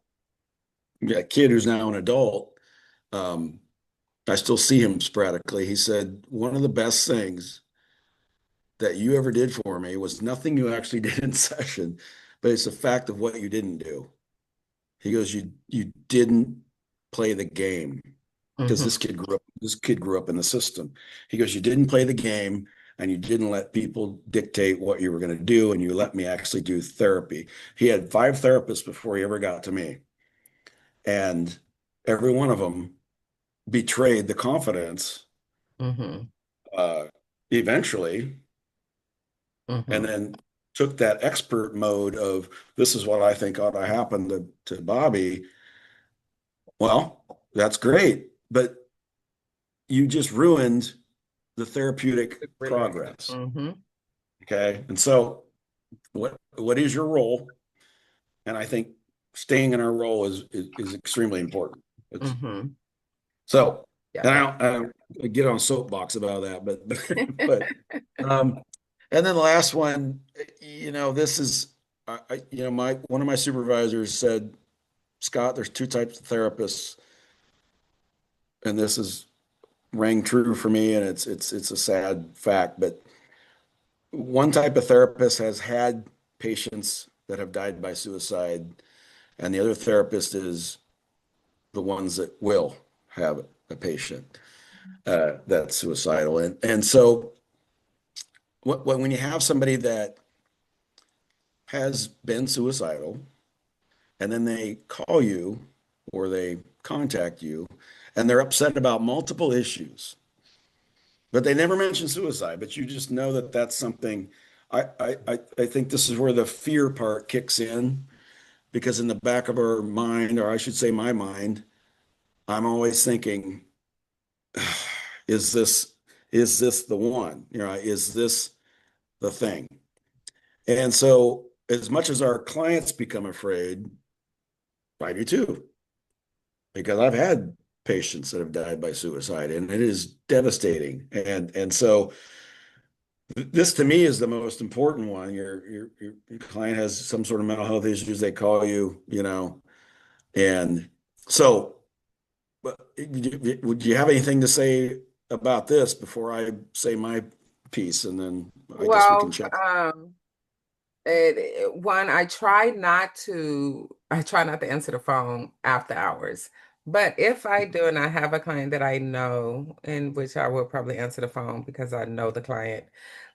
kid who's now an adult, um, I still see him sporadically. He said, one of the best things that you ever did for me was nothing you actually did in session, but it's the fact of what you didn't do. He goes, you didn't play the game because Hmm. this kid grew up in the system. He goes, you didn't play the game and you didn't let people dictate what you were going to do, and you let me actually do therapy. He had 5 therapists before he ever got to me, and every one of them betrayed the confidence Hmm. uh, eventually. And Hmm. then took that expert mode of this is what I think ought to happen to Bobby, well, that's great, but you just ruined the therapeutic Relax. progress. Mm-hmm. Okay. And so what is your role? And I think staying in our role is extremely important. It's Mm-hmm. so, Yeah, and that. I don't get on a soapbox about that, but um, and then the last one, this is my one of my supervisors said, Scott, there's two types of therapists, and this is rang true for me, and it's a sad fact, but one type of therapist has had patients that have died by suicide, and the other therapist is the ones that will have a patient that's suicidal. And so when you have somebody that has been suicidal and then they call you or they contact you and they're upset about multiple issues, but they never mention suicide, but you just know that that's something. I think this is where the fear part kicks in because in the back of our mind, or I should say my mind, I'm always thinking, is this is this the one? Is this the thing? And so as much as our clients become afraid, I do too, because I've had patients that have died by suicide and it is devastating. And so this to me is the most important one. Your client has some sort of mental health issues, they call you, and so but would you have anything to say about this before I say my piece? And then I guess we can Well, check. one, I try not to answer the phone after hours. But if I do, and I have a client that I know, in which I will probably answer the phone because I know the client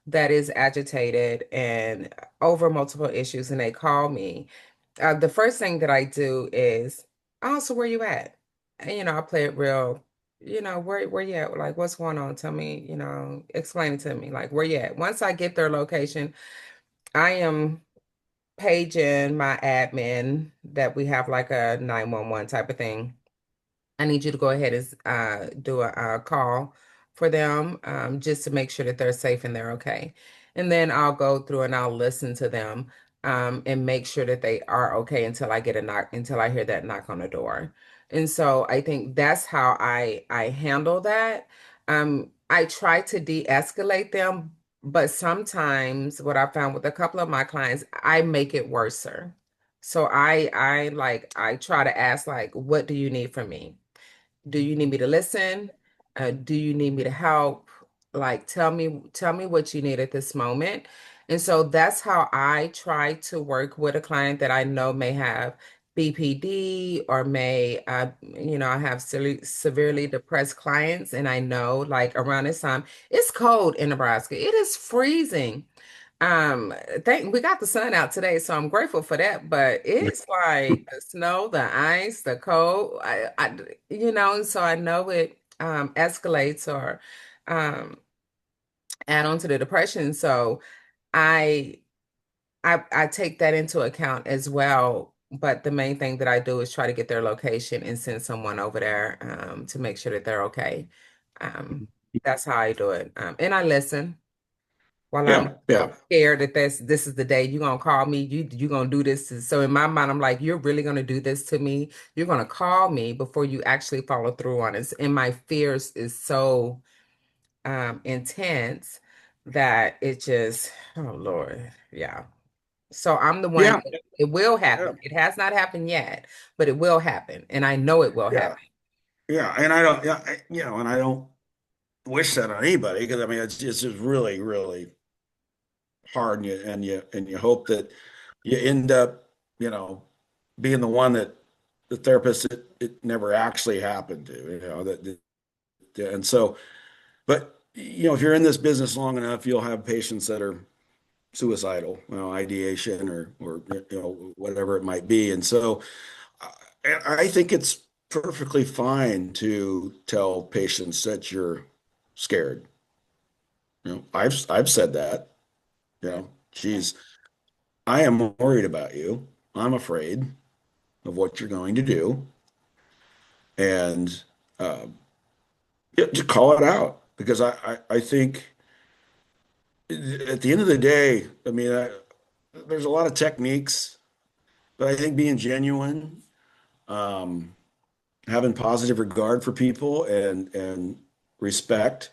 that is agitated and over multiple issues, and they call me, the first thing that I do is, oh, so where you at? And, I play it real, where you at? Like, what's going on? Tell me, explain it to me. Like, where you at? Once I get their location, I am paging my admin that we have like a 911 type of thing. I need you to go ahead and do a call for them, just to make sure that they're safe and they're okay. And then I'll go through and I'll listen to them, and make sure that they are okay until I get a knock, until I hear that knock on the door. And so I think that's how I handle that. I try to de-escalate them, but sometimes what I found with a couple of my clients, I make it worse. So I try to ask, like, what do you need from me? Do you need me to listen? Do you need me to help? Like, tell me what you need at this moment. And so that's how I try to work with a client that I know may have BPD or may, I have severely depressed clients, and I know like around this time, it's cold in Nebraska. It is freezing. Thank we got the sun out today, so I'm grateful for that. But it's like the snow, the ice, the cold. And so I know it escalates or um add on to the depression. So I I take that into account as well. But the main thing that I do is try to get their location and send someone over there to make sure that they're okay. Um, that's how I do it. And I listen. While I'm Yeah, yeah, scared that this is the day you're gonna call me, you gonna do this. So in my mind, I'm like, you're really gonna do this to me. You're gonna call me before you actually follow through on it. And my fears is so intense that it just, oh Lord, yeah. So I'm the one, yeah, it will yeah, happen. It has not happened yet, but it will happen. And I know it will yeah, happen. yeah. And I don't, yeah, and I don't wish that on anybody because I mean it's just really, really hard, and you hope that you end up, being the one that the therapist it never actually happened to, and so, but if you're in this business long enough, you'll have patients that are suicidal, ideation or whatever it might be. And so I think it's perfectly fine to tell patients that you're scared. I've said that, geez. I am worried about you. I'm afraid of what you're going to do. And uh, yeah, just call it out because I think at the end of the day, I mean, there's a lot of techniques, but I think being genuine, um, having positive regard for people and respect,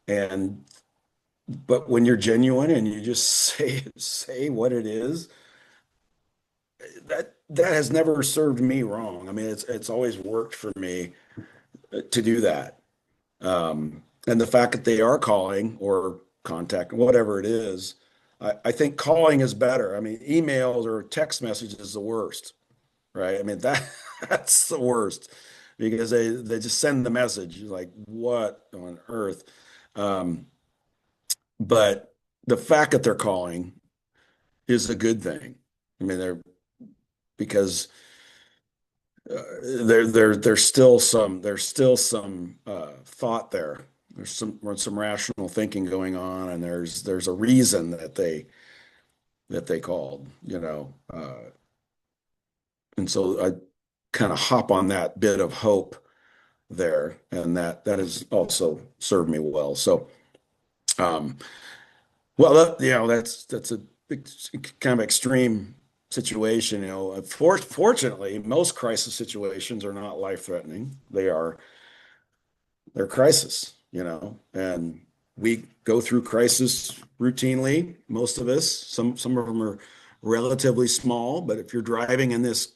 and but when you're genuine and you just say what it is, that has never served me wrong. I mean, it's always worked for me to do that. And the fact that they are calling or contact, whatever it is, I think calling is better. I mean, emails or text messages is the worst, right? I mean, that's the worst because they just send the message like, what on earth? Um, but the fact that they're calling is a good thing. I mean, they're because there's still some thought there. There's some rational thinking going on, and there's a reason that they called, and so I kind of hop on that bit of hope there, and that has also served me well. So, um, well, that's a big, kind of extreme situation. Fortunately, most crisis situations are not life-threatening. They're crisis, and we go through crisis routinely, most of us. Some of them are relatively small, but if you're driving in this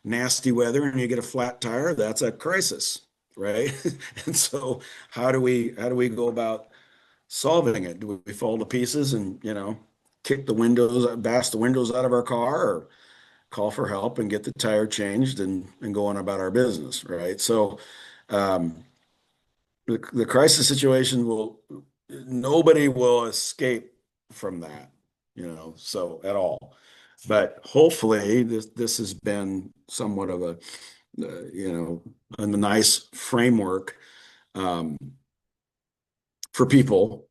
nasty weather and you get a flat tire, that's a crisis, right? And so how do we go about solving it? Do we fall to pieces and, kick the windows, bash the windows out of our car, or call for help and get the tire changed and go on about our business, right? So um, the crisis situation nobody will escape from that, so at all. But hopefully this has been somewhat of a nice framework um, for people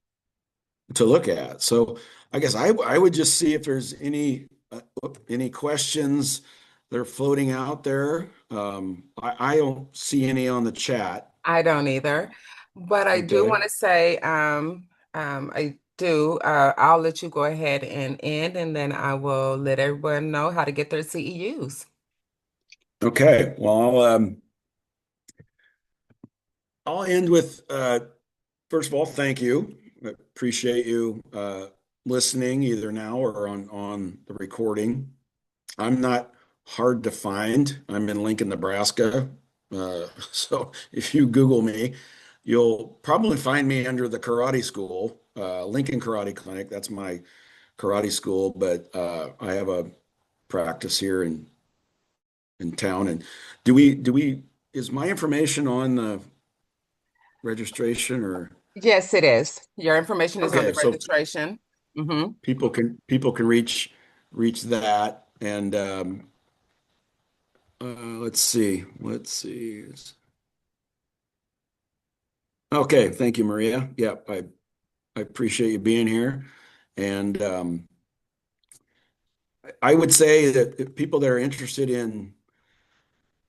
to look at. So I guess I would just see if there's any questions that are floating out there. I don't see any on the chat. I don't either. But I do Okay. want to say, I'll let you go ahead and end, and then I will let everyone know how to get their CEUs. Okay. Well, I'll end with first of all, thank you. I appreciate you listening either now or on the recording. I'm not hard to find. I'm in Lincoln, Nebraska. So if you Google me, you'll probably find me under the karate school, Lincoln Karate Clinic. That's my karate school, but I have a practice here in town. And is my information on the registration or? Yes, it is. Your information is on the Okay, so registration. Hmm. people can reach that and let's see. Okay, thank you, Maria. Yep, I appreciate you being here. And I would say that if people that are interested in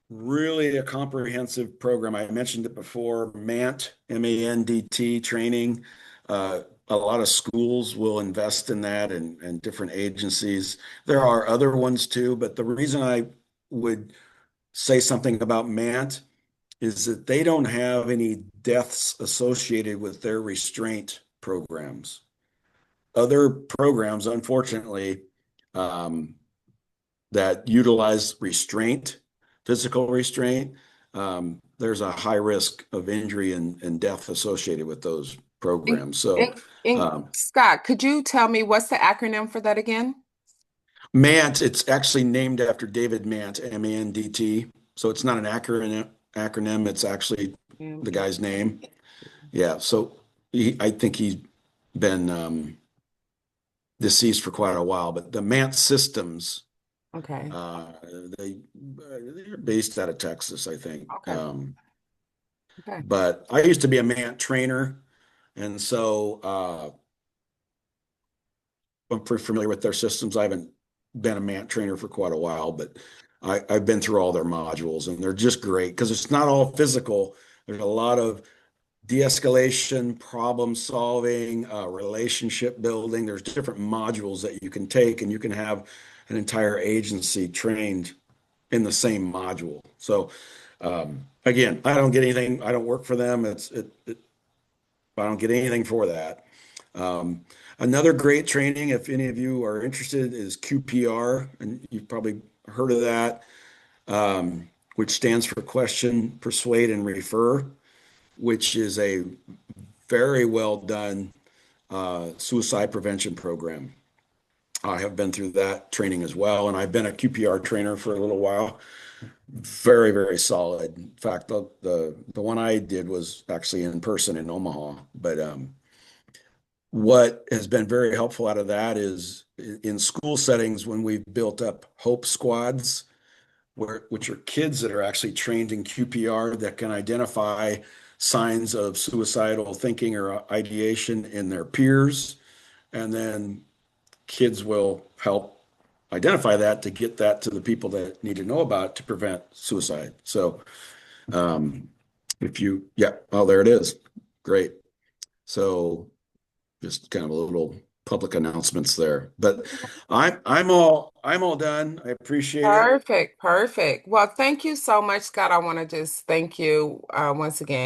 really a comprehensive program, I mentioned it before, MANT, MANDT training. A lot of schools will invest in that and different agencies. There are other ones too, but the reason I would say something about MANT is that they don't have any deaths associated with their restraint programs. Other programs, unfortunately, um, that utilize restraint, physical restraint, there's a high risk of injury and death associated with those And, programs. So, and um, Scott, could you tell me what's the acronym for that again? MANT, it's actually named after David Mant, MANDT. So it's not an acronym, it's actually the M-E. guy's name. Yeah, so I think he's been deceased for quite a while, but the Mant systems, Okay. uh, they're based out of Texas, I think. Okay. Okay. But I used to be a Mant trainer, and so I'm pretty familiar with their systems. I haven't been a MANT trainer for quite a while, but I've been through all their modules and they're just great because it's not all physical. There's a lot of de-escalation, problem solving, relationship building. There's different modules that you can take, and you can have an entire agency trained in the same module. So again, I don't get anything. I don't work for them. I don't get anything for that. Um, Another great training, if any of you are interested, is QPR, and you've probably heard of that, which stands for Question, Persuade, and Refer, which is a very well done suicide prevention program. I have been through that training as well, and I've been a QPR trainer for a little while. Very, very solid. In fact, the one I did was actually in person in Omaha. But what has been very helpful out of that is in school settings when we've built up hope squads, which are kids that are actually trained in QPR that can identify signs of suicidal thinking or ideation in their peers, and then kids will help identify that to get that to the people that need to know about it to prevent suicide. So um, if you, yeah, oh, there it is. Great. So just kind of a little public announcements there. But I'm all done. I appreciate it. Perfect, perfect. Well, thank you so much, Scott. I want to just thank you once again.